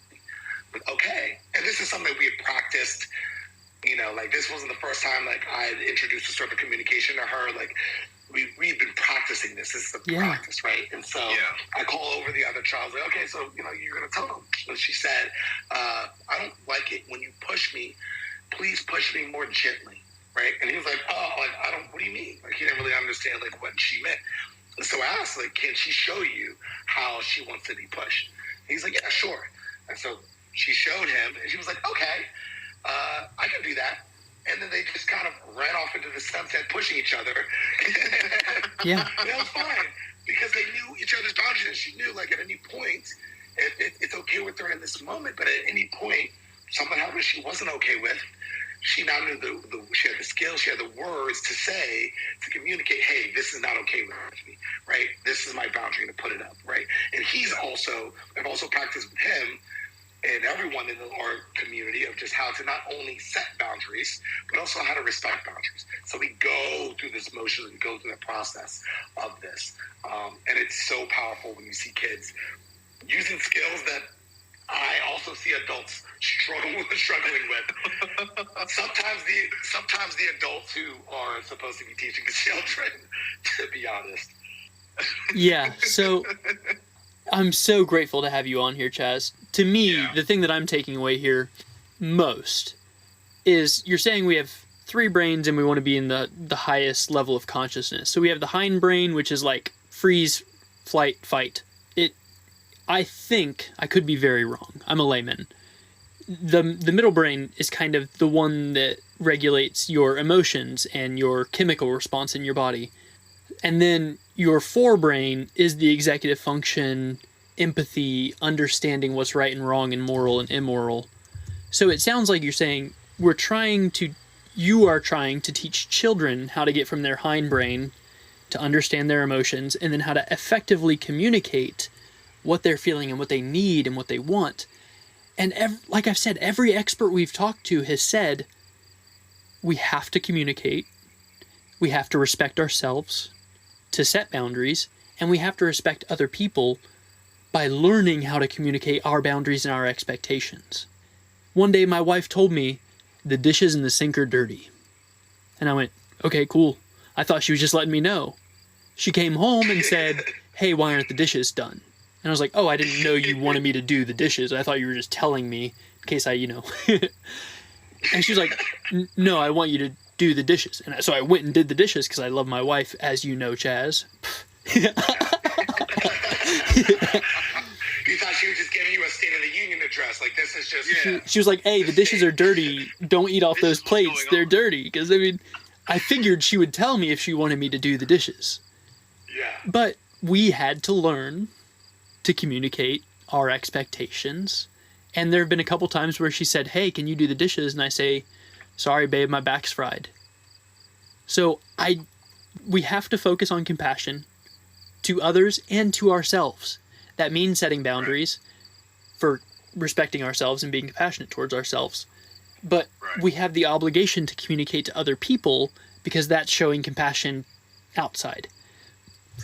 But okay. And this is something that we had practiced, like this wasn't the first time like I had introduced a sort of communication to her. Like we've been practicing this. This is a practice, right? And so I call over the other child, like, okay, so you're gonna tell them. And she said, I don't like it when you push me. Please push me more gently, right? And he was like, oh, like I don't. What do you mean? Like he didn't really understand like what she meant. And so I asked, like, can she show you how she wants to be pushed? And he's like, yeah, sure. And so she showed him, and she was like, okay, I can do that. and then they just kind of ran off into the sunset, pushing each other. Yeah. That was fine because they knew each other's boundaries, and she knew, like, at any point, it's okay with her in this moment, but at any point, something happened she wasn't okay with. She now knew she had the skills, she had the words to say, to communicate, hey, this is not okay with me, right? This is my boundary, to put it up, right? And I've also practiced with him and everyone in our community of just how to not only set boundaries, but also how to respect boundaries. So we go through this motion, we go through the process of this. And it's so powerful when you see kids using skills that I also see adults struggling with. Sometimes the adults who are supposed to be teaching the children, to be honest. Yeah, so I'm so grateful to have you on here, Chazz. To me, the thing that I'm taking away here most is you're saying we have 3 brains and we want to be in the highest level of consciousness. So we have the hind brain, which is like freeze, flight, fight. I think, I could be very wrong, I'm a layman. The middle brain is kind of the one that regulates your emotions and your chemical response in your body. And then your forebrain is the executive function, empathy, understanding what's right and wrong and moral and immoral. So it sounds like you're saying you are trying to teach children how to get from their hindbrain to understand their emotions, and then how to effectively communicate what they're feeling and what they need and what they want. And like I've said, every expert we've talked to has said we have to communicate, we have to respect ourselves to set boundaries, and we have to respect other people by learning how to communicate our boundaries and our expectations. One day my wife told me, the dishes in the sink are dirty. And I went, okay, cool. I thought she was just letting me know. She came home and said, hey, why aren't the dishes done? And I was like, oh, I didn't know you wanted me to do the dishes. I thought you were just telling me in case I. And she was like, no, I want you to do the dishes. And so I went and did the dishes because I love my wife, as you know, Chazz. You thought she was just giving you a State of the Union address. Like, this is just... She was like, hey, the dishes are dirty. Don't eat off those plates. They're dirty. Because, I figured she would tell me if she wanted me to do the dishes. Yeah. But we had to learn to communicate our expectations. And there have been a couple times where she said, hey, can you do the dishes? And I say, sorry, babe, my back's fried. So we have to focus on compassion to others and to ourselves. That means setting boundaries for respecting ourselves and being compassionate towards ourselves. But we have the obligation to communicate to other people because that's showing compassion outside.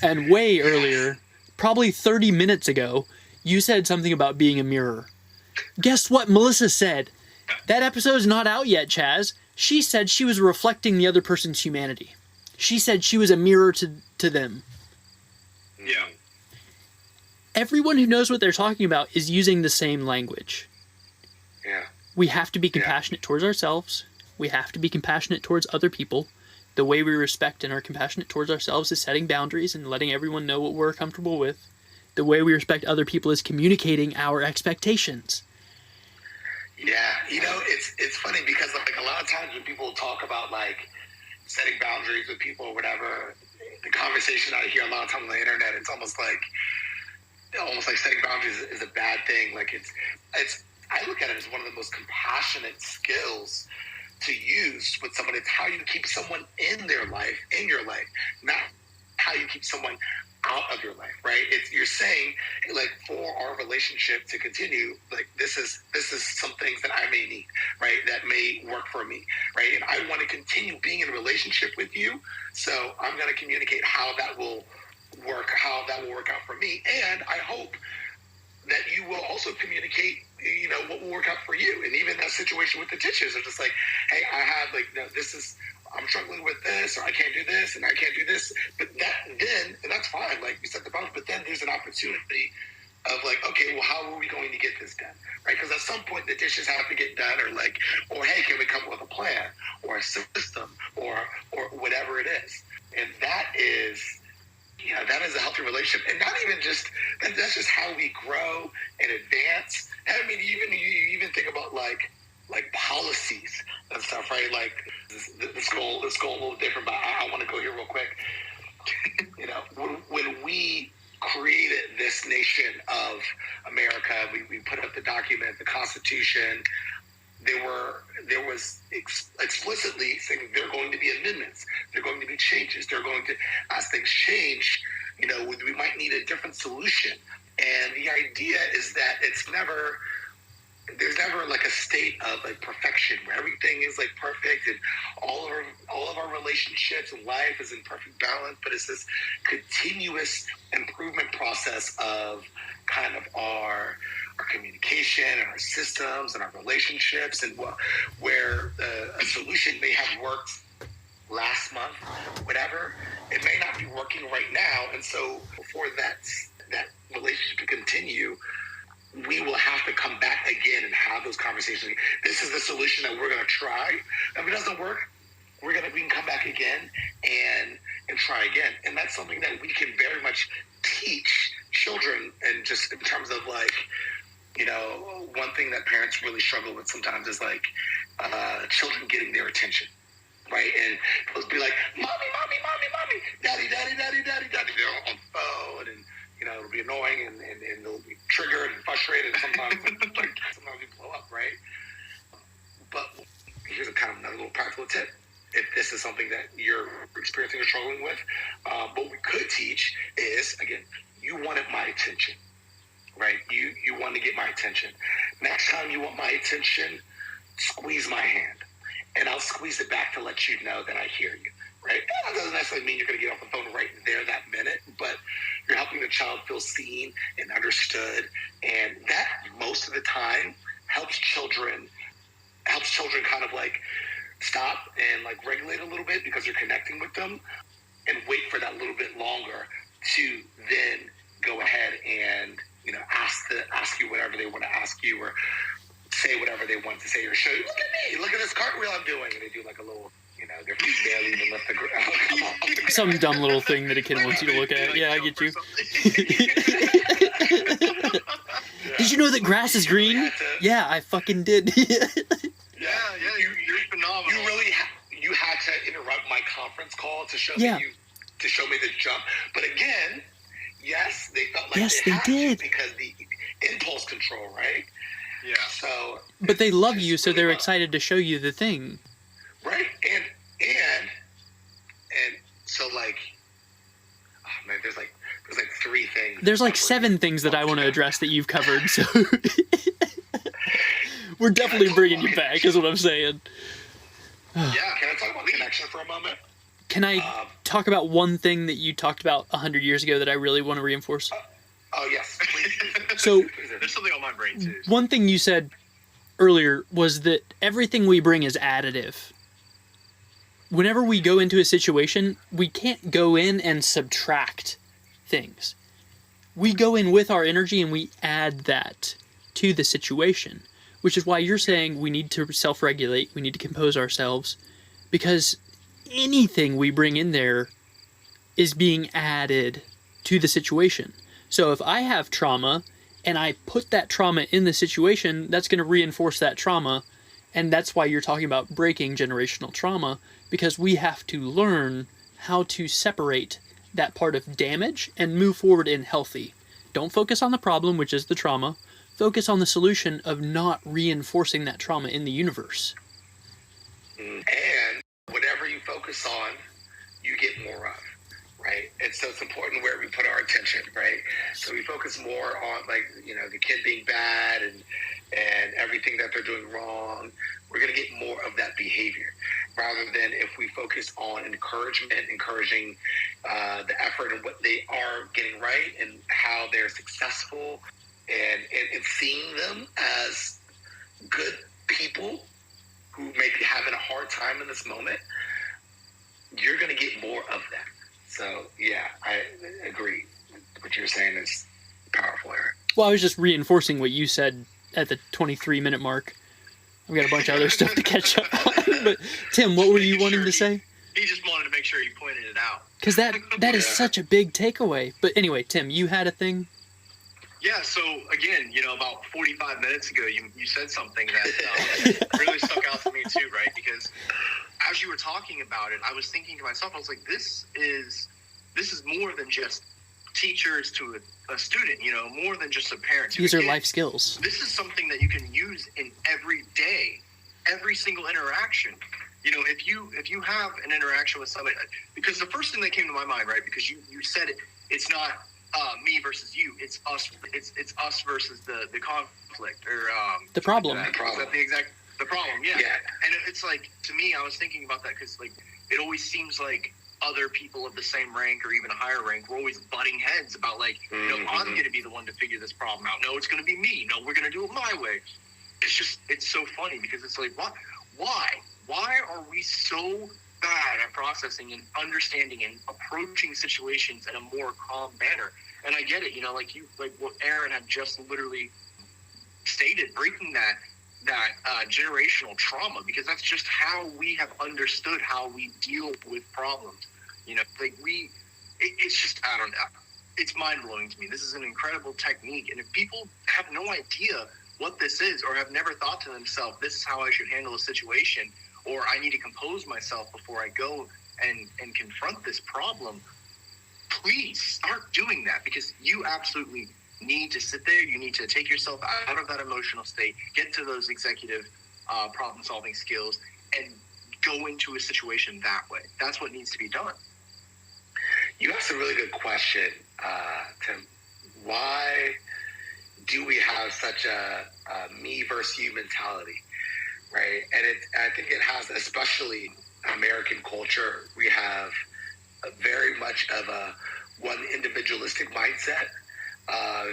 And way earlier, probably 30 minutes ago, you said something about being a mirror. Guess what Melissa said? That episode's not out yet, Chazz. She said she was reflecting the other person's humanity. She said she was a mirror to them. Yeah. Everyone who knows what they're talking about is using the same language. Yeah. We have to be compassionate towards ourselves. We have to be compassionate towards other people. The way we respect and are compassionate towards ourselves is setting boundaries and letting everyone know what we're comfortable with. The way we respect other people is communicating our expectations. Yeah, it's funny because like a lot of times when people talk about like setting boundaries with people or whatever, the conversation I hear a lot of times on the internet, it's almost like setting boundaries is a bad thing. Like it's I look at it as one of the most compassionate skills to use with someone. It's how you keep someone in their life, in your life, not how you keep someone out of your life, right? You're saying, like, for our relationship to continue, like, this is some things that I may need, right? That may work for me, right? And I want to continue being in a relationship with you, so I'm going to communicate how that will work out for me, and I hope that you will also communicate, what will work out for you. And even that situation with the dishes, are just like, hey, I have I'm struggling with this, or I can't do this, and I can't do this. But and that's fine. Like, we set the boundary, but then there's an opportunity of like, okay, well, how are we going to get this done, right? Because at some point the dishes have to get done, or hey, can we come up with a plan or a system or whatever it is? And that is a healthy relationship, and not even just that's just how we grow and advance. I mean, you even think about like like policies and stuff, right? Like let's go a little different, but I want to go here real quick. You know, when we created this nation of America, we put up the document, the Constitution. There was explicitly saying there are going to be amendments, there are going to be changes, as things change, you know, we might need a different solution. And the idea is that there's never like a state of like perfection where everything is like perfect and all of our relationships and life is in perfect balance, but it's this continuous improvement process of kind of our communication and our systems and our relationships, and where a solution may have worked last month, whatever, it may not be working right now. And so for that relationship to continue, we will have to come back again and have those conversations. This is the solution that we're going to try. If it doesn't work, we can come back again and try again. And that's something that we can very much teach children. And just in terms of like, you know, one thing that parents really struggle with sometimes is like children getting their attention, right? And they'll be like, mommy, mommy, mommy, mommy, daddy, daddy, daddy, daddy, daddy. They're on the phone, and you know, it'll be annoying, and they'll be triggered and frustrated, and sometimes sometimes we blow up, right? But here's a kind of another little practical tip. If this is something that you're experiencing or struggling with, what we could teach is, again, you wanted my attention, right? You want to get my attention. Next time you want my attention, squeeze my hand, and I'll squeeze it back to let you know that I hear you, right? That doesn't necessarily mean you're going to get off the phone right there that minute, but you're helping the child feel seen and understood, and that most of the time helps children kind of like stop and like regulate a little bit because you're connecting with them, and wait for that little bit longer to then go ahead and, you know, ask you whatever they want to ask you, or say whatever they want to say, or show you, look at me, look at this cartwheel I'm doing, and they do like a little, you know, their feet barely even left the ground. Some dumb little thing that a kid wants you to look at. Yeah, I get you. Did you know that grass is green? Yeah, I fucking did. Yeah, you're phenomenal. You had to interrupt my conference call to show me the jump. But again, yes, they felt like they did because the impulse control, right? Yeah. So, but they love you, so they're excited to show you the thing. Right, and so like, oh man, there's like 3 things. There's like 7 things that I want to address that you've covered. So we're definitely bringing you back, is what I'm saying. Yeah, can I talk about connection for a moment? Can I talk about one thing that you talked about 100 years ago that I really want to reinforce? Oh yes, please. So there's something on my brain too. One thing you said earlier was that everything we bring is additive. Whenever we go into a situation, we can't go in and subtract things. We go in with our energy and we add that to the situation, which is why you're saying we need to self-regulate, we need to compose ourselves, because anything we bring in there is being added to the situation. So if I have trauma and I put that trauma in the situation, that's going to reinforce that trauma. And that's why you're talking about breaking generational trauma, because we have to learn how to separate that part of damage and move forward in healthy. Don't focus on the problem, which is the trauma. Focus on the solution of not reinforcing that trauma in the universe. And whatever you focus on, you get more of, right? And so it's important where we put our attention, right? So we focus more on, like, you know, the kid being bad and everything that they're doing wrong. We're going to get more of that behavior, rather than if we focus on encouragement, encouraging the effort and what they are getting right and how they're successful, and seeing them as good people who may be having a hard time in this moment. You're going to get more of that. So, yeah, I agree. What you're saying is powerful, Eric. Well, I was just reinforcing what you said at the 23-minute mark. I've got a bunch of other stuff to catch up on. But, Tim, what were you wanting to say? He just wanted to make sure you pointed it out. Because that is such a big takeaway. But anyway, Tim, you had a thing? Yeah, so again, about 45 minutes ago, you said something that really stuck out to me too, right? Because as you were talking about it, I was thinking to myself, I was like, this is more than just teachers to a student, more than just a parent. These are life skills. This is something that you can use in every day, every single interaction. If you have an interaction with somebody, because the first thing that came to my mind, right? Because you said it's not me versus you. It's us. It's us versus the conflict or the problem. Is that the problem? Yeah. And it's like, to me, I was thinking about that because like it always seems like other people of the same rank or even a higher rank, we're always butting heads about like, I'm going to be the one to figure this problem out. No, it's going to be me. No, we're going to do it my way. It's so funny because it's like, what? Why are we so bad at processing and understanding and approaching situations in a more calm manner? And I get it, like what Aaron had just literally stated, breaking that generational trauma, because that's just how we have understood how we deal with problems. It's just, I don't know. It's mind blowing to me. This is an incredible technique. And if people have no idea what this is, or have never thought to themselves, this is how I should handle a situation, or I need to compose myself before I go and confront this problem, please start doing that, because you absolutely need to sit there. You need to take yourself out of that emotional state, get to those executive problem-solving skills, and go into a situation that way. That's what needs to be done. You asked a really good question, Tim. Why do we have such a me versus you mentality, right? And I think it has, especially American culture, we have very much of a one individualistic mindset.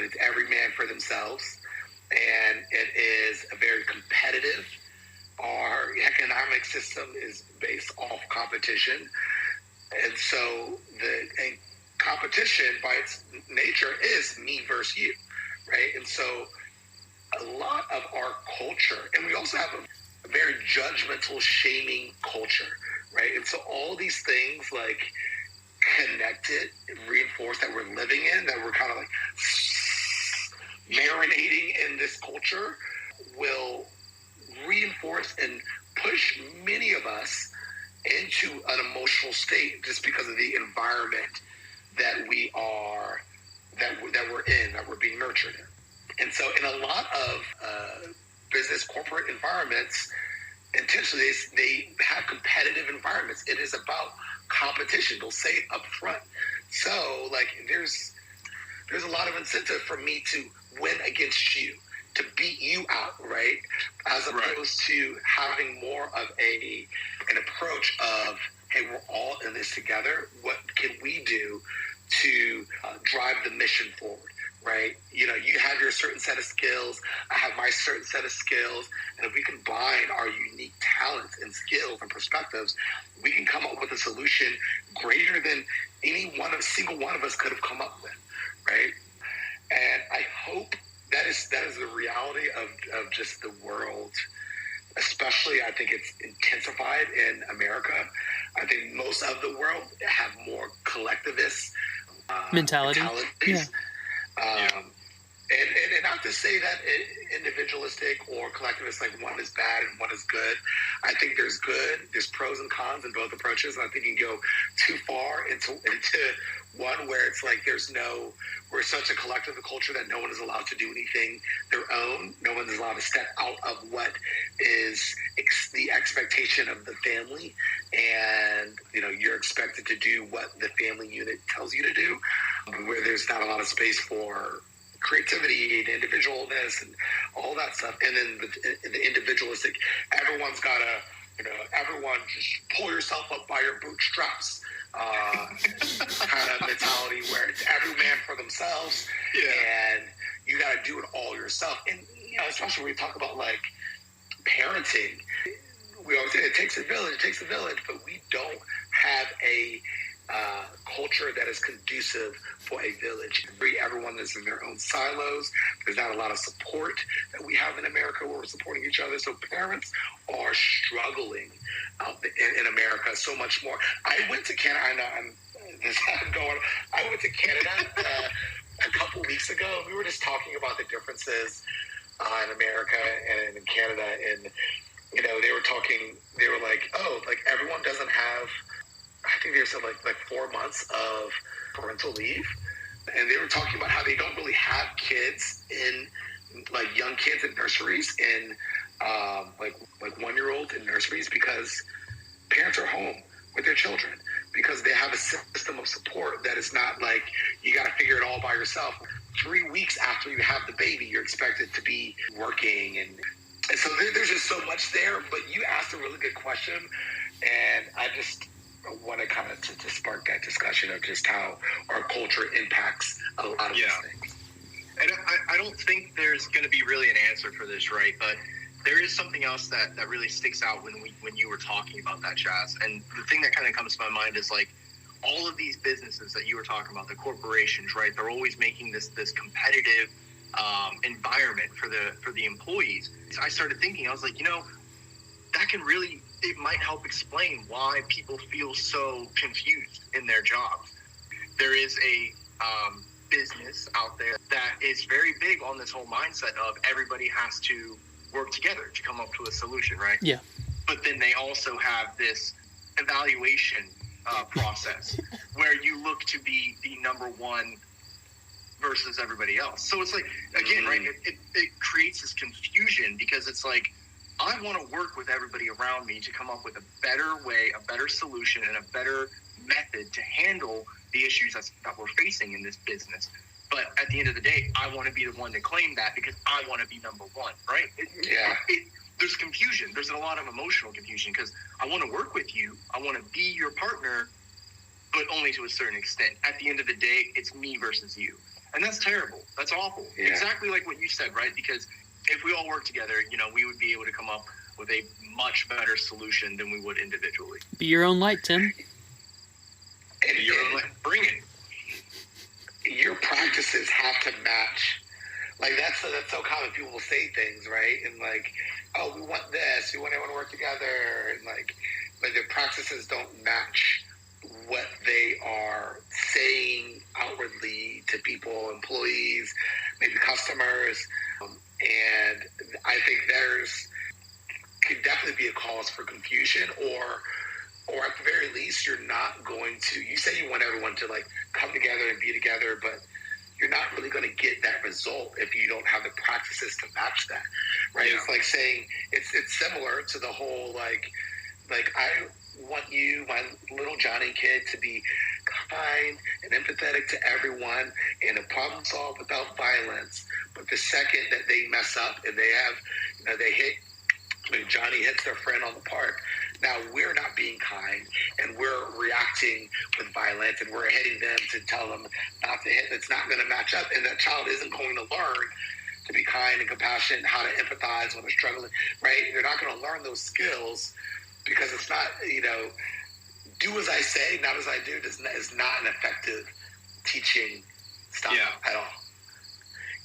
It's every man for themselves, and it is a very competitive. Our economic system is based off competition, and so the competition by its nature is me versus you, right? And so a lot of our culture, and we also have a very judgmental, shaming culture, right? And so all these things like connected, reinforced, that we're living in, that we're kind of like marinating in this culture, will reinforce and push many of us into an emotional state just because of the environment that we are, that we're in, that we're being nurtured in. And so in a lot of business, corporate environments, intentionally, they have competitive environments. It is about competition. They'll say it up front. So like there's a lot of incentive for me to win against you, to beat you out, right? As opposed to having more of an approach of, hey, we're all in this together. What can we do to drive the mission forward, right? You have your certain set of skills. I have my certain set of skills. And if we combine our unique talents and skills and perspectives, we can come up with a solution greater than single one of us could have come up with, right? And I hope that is the reality of just the world. Especially, I think it's intensified in America. I think most of the world have more collectivist mentalities. Yeah. And not to say that individualistic or collectivist, like one is bad and one is good. I think there's pros and cons in both approaches. And I think you can go too far into one where it's like we're such a collective culture that no one is allowed to do anything their own. No one is allowed to step out of what is the expectation of the family. And, you're expected to do what the family unit tells you to do, where there's not a lot of space for creativity and individualness and all that stuff. And then the individualistic, everyone's got to, everyone just pull yourself up by your bootstraps kind of mentality, where it's every man for themselves, and you got to do it all yourself. And, especially when we talk about like parenting, we always say it takes a village, but we don't have a culture that is conducive for a village. Everyone is in their own silos. There's not a lot of support that we have in America where we're supporting each other. So parents are struggling in America so much more. I went to Canada. I know I went to Canada a couple weeks ago. We were just talking about the differences in America and in Canada, and they were like, oh, like everyone doesn't have, I think they said like 4 months of parental leave, and they were talking about how they don't really have kids like young kids in nurseries and like 1-year-olds in nurseries because parents are home with their children because they have a system of support that is not like you got to figure it all by yourself. 3 weeks after you have the baby, you're expected to be working, and so there's just so much there. But you asked a really good question, and I just want to kind of to spark that discussion of just how our culture impacts a lot of these things. And I don't think there's going to be really an answer for this, right? But there is something else that really sticks out when you were talking about that, Chazz. And the thing that kind of comes to my mind is like all of these businesses that you were talking about, the corporations, right? They're always making this competitive environment for the employees. So I started thinking, I was like, that can really, it might help explain why people feel so confused in their jobs. There is a business out there that is very big on this whole mindset of everybody has to work together to come up to a solution, right? Yeah. But then they also have this evaluation process where you look to be the number one versus everybody else. So it's like, again, right, it creates this confusion because it's like, I want to work with everybody around me to come up with a better way, a better solution, and a better method to handle the issues that we're facing in this business. But at the end of the day, I want to be the one to claim that because I want to be number one, right? There's confusion. There's a lot of emotional confusion because I want to work with you. I want to be your partner, but only to a certain extent. At the end of the day, it's me versus you. And that's terrible. That's awful. Yeah. Exactly like what you said, right? Because if we all work together, we would be able to come up with a much better solution than we would individually. Be your own light, Tim. Be your own light. Bring it. Your practices have to match. Like that's so common. People will say things, right? And like, oh, we want this. We want everyone to work together. And like, but their practices don't match what they are saying outwardly to people, employees, maybe customers. And I think could definitely be a cause for confusion, or at the very least, you're not going to, you say you want everyone to like come together and be together, but you're not really going to get that result if you don't have the practices to match that, right? Yeah. It's like saying, it's similar to the whole, like I want you, my little Johnny kid, to be kind and empathetic to everyone and to problem solve without violence. But the second that they mess up and they have, when Johnny hits their friend on the park, now we're not being kind and we're reacting with violence and we're hitting them to tell them not to hit. It's not going to match up, and that child isn't going to learn to be kind and compassionate, how to empathize when they're struggling, right? They're not going to learn those skills because it's not, do as I say, not as I do is not an effective teaching style at all.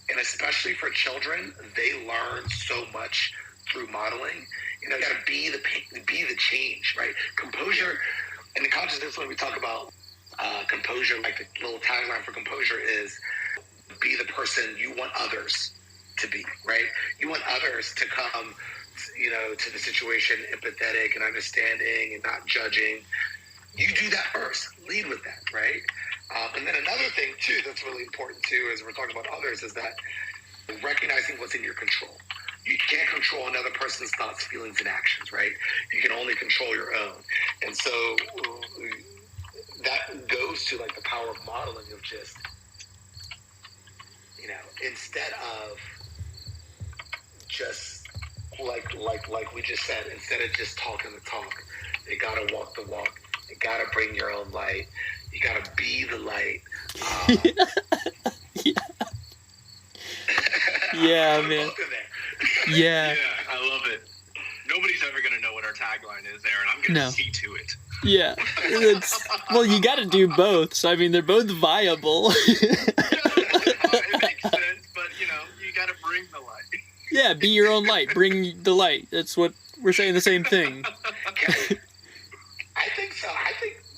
And especially for children, they learn so much through modeling. You got to be the change, right? Composure, in the consciousness when we talk about composure, like the little tagline for composure is be the person you want others to be, right? You want others to come, to the situation empathetic and understanding and not judging. You do that first. Lead with that, right? And then another thing, too, that's really important, too, as we're talking about others, is that recognizing what's in your control. You can't control another person's thoughts, feelings, and actions, right? You can only control your own. And so that goes to, like, the power of modeling of just, instead of just, like we just said, instead of just talking the talk, you got to walk the walk. You got to bring your own light. You got to be the light. Yeah, man. Yeah. Yeah, I love it. Nobody's ever going to know what our tagline is, Aaron. I'm going to see to it. Yeah. Well, you got to do both. So, I mean, they're both viable. It makes sense, but, you got to bring the light. Yeah, be your own light. Bring the light. That's what we're saying, the same thing. Okay. I think so.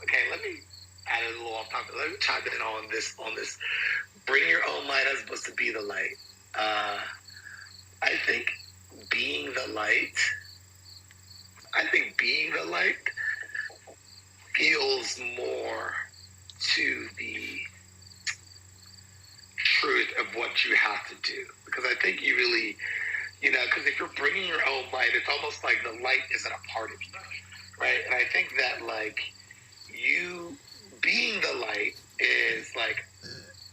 Okay, let me add a little off topic. Let me chime in on this Bring your own light as opposed to be the light. I think being the light feels more to the truth of what you have to do. Because I think you really, because if you're bringing your own light, it's almost like the light isn't a part of you, right? And I think that, like, you being the light is like,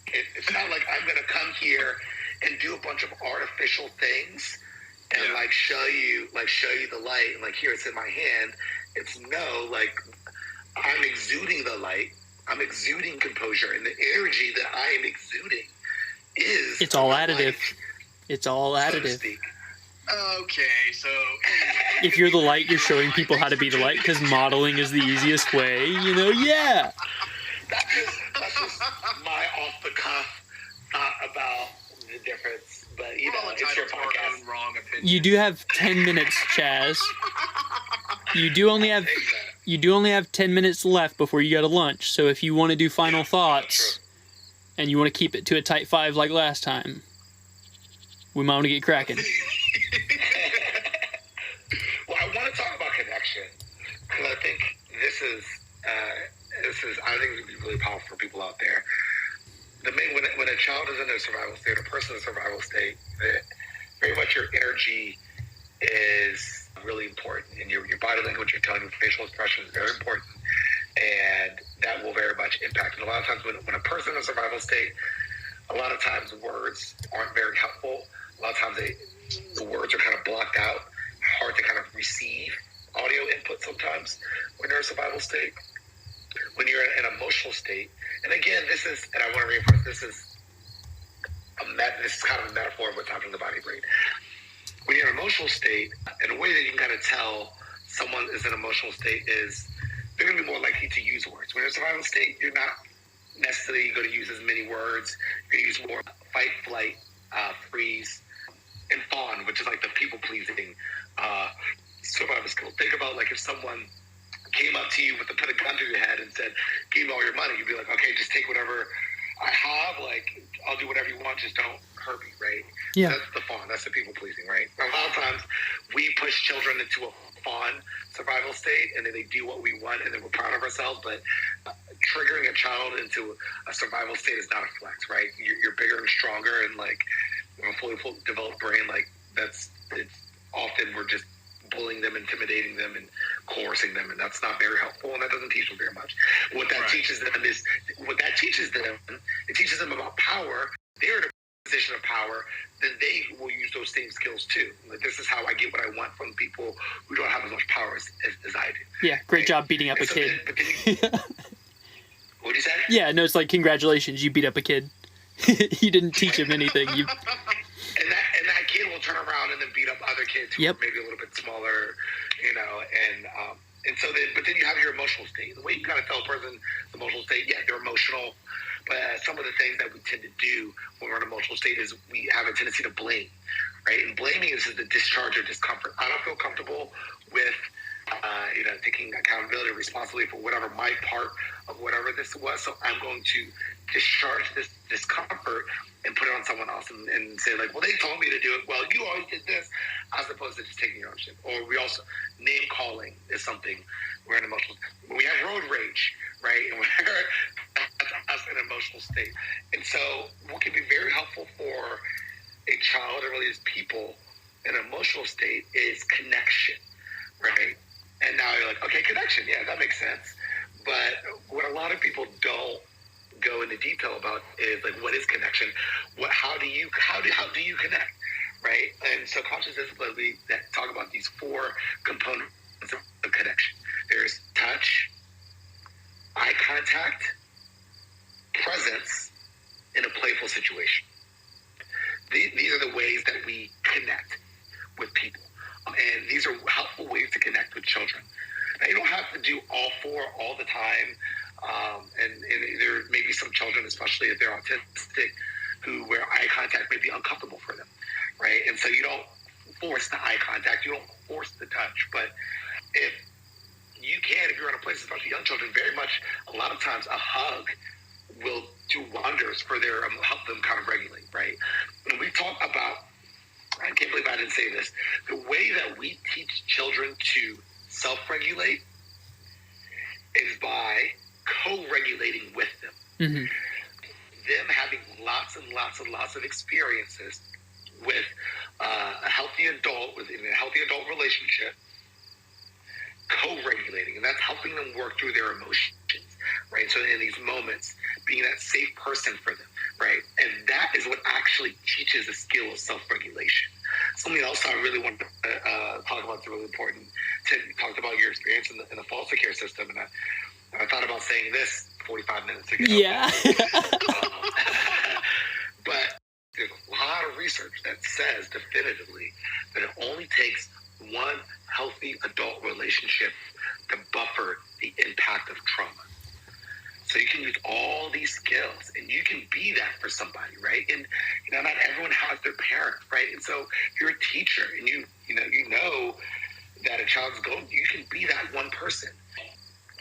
it's not like I'm going to come here and do a bunch of artificial things and like show you the light and like, here, it's in my hand. It's no, like, I'm exuding the light. I'm exuding composure, and the energy that I am exuding is It's all additive. light, It's all so to additive. speak. Okay, so If you're the light, you're showing people how to be the light, because modeling is the easiest way, yeah. That's just my off the cuff thought about the difference. But it's your podcast. Wrong opinion. You do have 10 minutes, Chazz. You do only have 10 minutes left before you go to lunch. So if you want to do final thoughts and you want to keep it to a tight 5 like last time, we might want to get cracking. Well, I want to talk about connection because I think this is I think it would be really powerful for people out there. When a child is in a survival state, a person in a survival state, very much your energy is really important, and your body language, your tone, facial expression is very important, and that will very much impact. And a lot of times, when a person in a survival state, a lot of times words aren't very helpful. A lot of times the words are kind of blocked out, hard to kind of receive audio input sometimes when you're in a survival state. When you're in an emotional state, and again, and I want to reinforce, this is kind of a metaphor of what's happening in the body brain. When you're in an emotional state, and a way that you can kind of tell someone is in an emotional state is they're going to be more likely to use words. When you're in a survival state, you're not necessarily going to use as many words. You're going to use more fight, flight, freeze, and fawn, which is like the people-pleasing survival skill. Think about, like, if someone came up to you with put a gun to your head and said, give me all your money, you'd be like, okay, just take whatever I have, like, I'll do whatever you want, just don't hurt me, right? Yeah. That's the fawn, that's the people pleasing, right? A lot of times we push children into a fawn survival state, and then they do what we want, and then we're proud of ourselves, but triggering a child into a survival state is not a flex, right? You're bigger and stronger, and like, a fully developed brain, like, it's often we're just bullying them, intimidating them, and coercing them, and that's not very helpful, and that doesn't teach them very much. What that teaches them it teaches them about power. They're in a position of power, then they will use those same skills too. Like, this is how I get what I want from people who don't have as much power as I do. Yeah, great job beating up a kid. What'd you say? Yeah, no, it's like, congratulations, you beat up a kid. You didn't teach him anything. And that kid will turn around and then beat up other kids who are maybe a little bit smaller, and so then you have your emotional state. The way you kind of tell a person's emotional state, they're emotional, but some of the things that we tend to do when we're in an emotional state is we have a tendency to blame, right? And blaming is the discharge of discomfort. I don't feel comfortable with taking accountability or responsibility for whatever my part of whatever this was. So I'm going to discharge this discomfort and put it on someone else and say, like, well, they told me to do it. Well, you always did this, as opposed to just taking your ownership. Or we also, name calling is something we're in emotional. We have road rage, right? And that's an emotional state. And so what can be very helpful for a child, or really as people in an emotional state, is connection, right? And now you're like, okay, connection, yeah, that makes sense. But what a lot of people don't go into detail about is, like, what is connection? How do you connect, right? And so conscious discipline, we talk about these 4 components of connection. There's touch, eye contact, presence, in a playful situation. These are the ways that we connect with people. And these are helpful ways to connect with children. Now, you don't have to do all 4 all the time. And there may be some children, especially if they're autistic, where eye contact may be uncomfortable for them, right? And so you don't force the eye contact, you don't force the touch. But if you can, if you're in a place, especially young children, very much, a lot of times a hug will do wonders for their help them kind of regulate, right? And we talk about, I can't believe I didn't say this, the way that we teach children to self-regulate is by co-regulating with them. Mm-hmm. Them having lots and lots and lots of experiences with a healthy adult, within a healthy adult relationship, co-regulating, and that's helping them work through their emotions, right? So in these moments, being that safe person for them, right? And that is what actually teaches the skill of self-regulation. Something else I really want to talk about that's really important. Ted, you talked about your experience in the foster care system, and I thought about saying this 45 minutes ago. Yeah. But there's a lot of research that says definitively that it only takes one healthy adult relationship to buffer the impact of trauma. So you can use all these skills, and you can be that for somebody, right? And not everyone has their parent, right? And so if you're a teacher, and you know that a child's going, you can be that one person.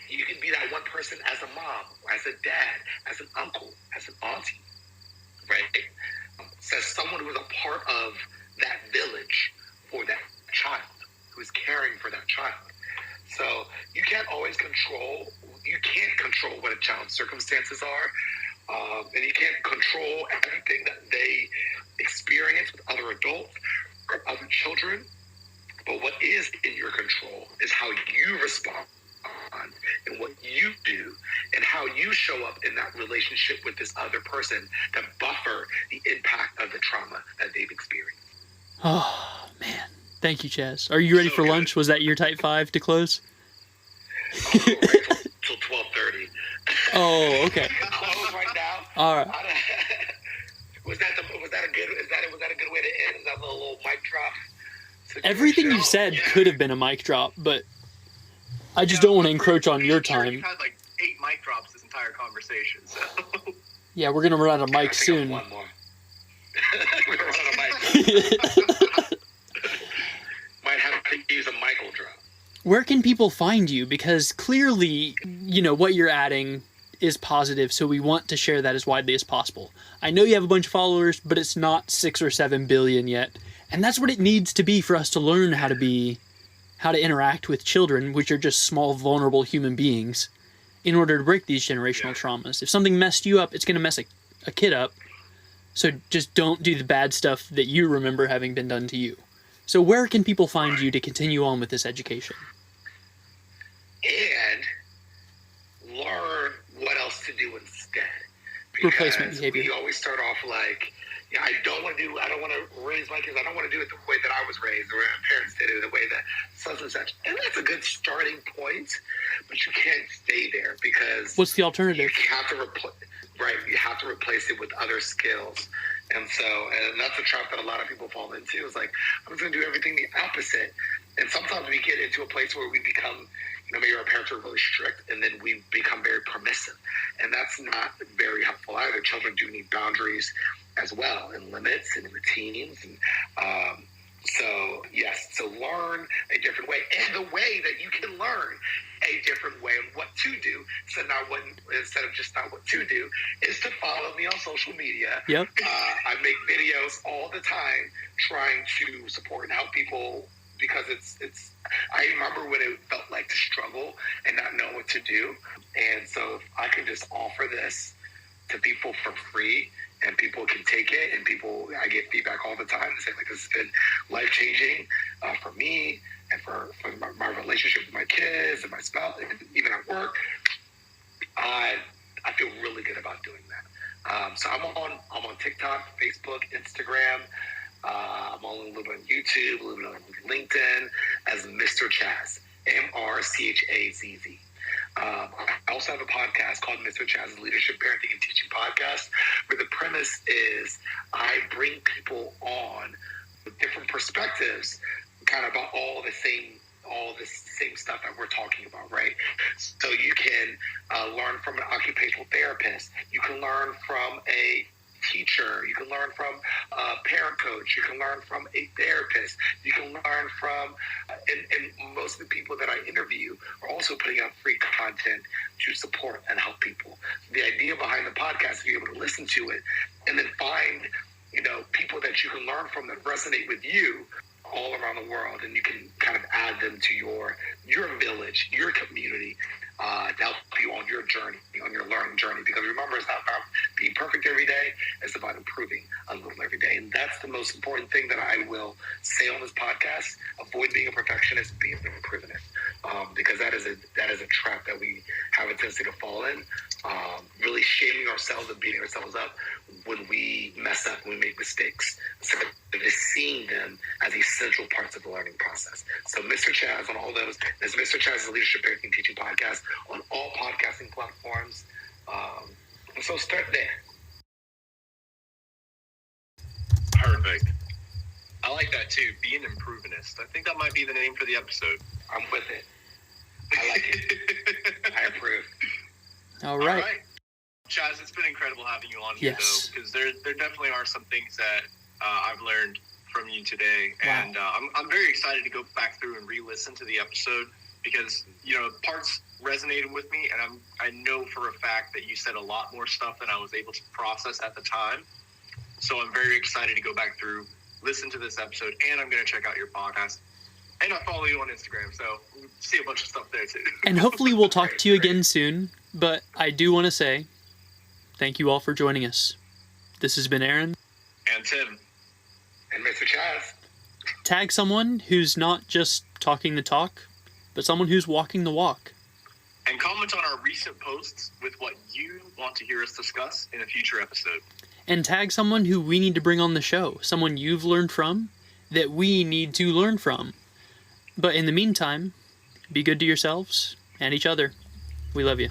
You can be that one person as a mom, as a dad, as an uncle, as an auntie, right? So as someone who is a part of that village for that child, who is caring for that child. So you can't control what a child's circumstances are, and you can't control everything that they experience with other adults or other children. But what is in your control is how you respond and what you do and how you show up in that relationship with this other person to buffer the impact of the trauma that they've experienced. Oh, man. Thank you, Chazz. Are you ready for lunch? Was that your type 5 to close? I'll go right till 12:30. Oh, okay. Close right now. All right. Was that a good way to end? Is that a little mic drop? Everything you said could have been a mic drop, but I just don't want to encroach on your time. You've had like 8 mic drops this entire conversation, so. Yeah, we're gonna run out of mics soon. One more. We're gonna run out of mics. Might have to use a Michael drop. Where can people find you? Because clearly, what you're adding is positive, so we want to share that as widely as possible. I know you have a bunch of followers, but it's not 6 or 7 billion yet. And that's what it needs to be for us to learn how to interact with children, which are just small, vulnerable human beings, in order to break these generational traumas. If something messed you up, it's going to mess a kid up. So just don't do the bad stuff that you remember having been done to you. So where can people find you to continue on with this education? And learn what else to do instead. Replacement behavior. We always start off like, I don't want to raise my kids. I don't want to do it the way that I was raised, or my parents did it, the way that such and such. And that's a good starting point, but you can't stay there because what's the alternative? You have to replace it with other skills. And that's a trap that a lot of people fall into. Is like, I'm just going to do everything the opposite. And sometimes we get into a place where we become, maybe our parents are really strict, and then we become very permissive. And that's not very helpful either. Children do need boundaries as well, and limits and routines. And so learn a different way. And the way that you can learn a different way of what to do, instead of just not what to do, is to follow me on social media. Yep. I make videos all the time trying to support and help people, because it's I remember when it felt like to struggle and not know what to do. And so if I could just offer this to people for free, and people can take it, and I get feedback all the time to say, like, this has been life-changing for me and for my relationship with my kids and my spouse, and even at work. I feel really good about doing that. So I'm on TikTok, Facebook, Instagram. I'm on a little bit on YouTube, a little bit on LinkedIn as Mr. Chazz, MrChazz. I also have a podcast called Mr. Chazz's Leadership, Parenting, and Teaching Podcast, where the premise is I bring people on with different perspectives, kind of about all the same stuff that we're talking about, right? So you can learn from an occupational therapist. You can learn from a teacher. You can learn from a parent coach. You can learn from a therapist. You can learn from, and most of the people that I interview are also putting out free content to support and help people. The idea behind the podcast is to be able to listen to it and then find, people that you can learn from that resonate with you all around the world, and you can kind of add them to your village, your community, to help you on your journey, on your learning journey. Because remember, it's not about being perfect every day, it's about improving a little every day. And that's the most important thing that I will say on this podcast. Avoid being a perfectionist, be an improvementist. Because that is a trap that we have a tendency to fall in. Really shaming ourselves and beating ourselves up when we mess up, when we make mistakes. So just seeing them as essential parts of the learning process. So Mr. Chazz on all those. There's Mr. Chazz's Leadership Parenting Teaching Podcast on all podcasting platforms. And so start there. Perfect. I like that too. Be an improvementist. I think that might be the name for the episode. I'm with it. I like it. I approve. All right. Chazz, it's been incredible having you on here, Yes. though, because there definitely are some things that I've learned from you today, Wow. and I'm very excited to go back through and re-listen to the episode because parts resonated with me, and I know for a fact that you said a lot more stuff than I was able to process at the time. So I'm very excited to go back through, listen to this episode, and I'm going to check out your podcast. And I follow you on Instagram, so we'll see a bunch of stuff there too. And hopefully we'll talk to you again soon. But I do want to say thank you all for joining us. This has been Aaron. And Tim. And Mr. Chazz. Tag someone who's not just talking the talk, but someone who's walking the walk. And comment on our recent posts with what you want to hear us discuss in a future episode. And tag someone who we need to bring on the show. Someone you've learned from that we need to learn from. But in the meantime, be good to yourselves and each other. We love you.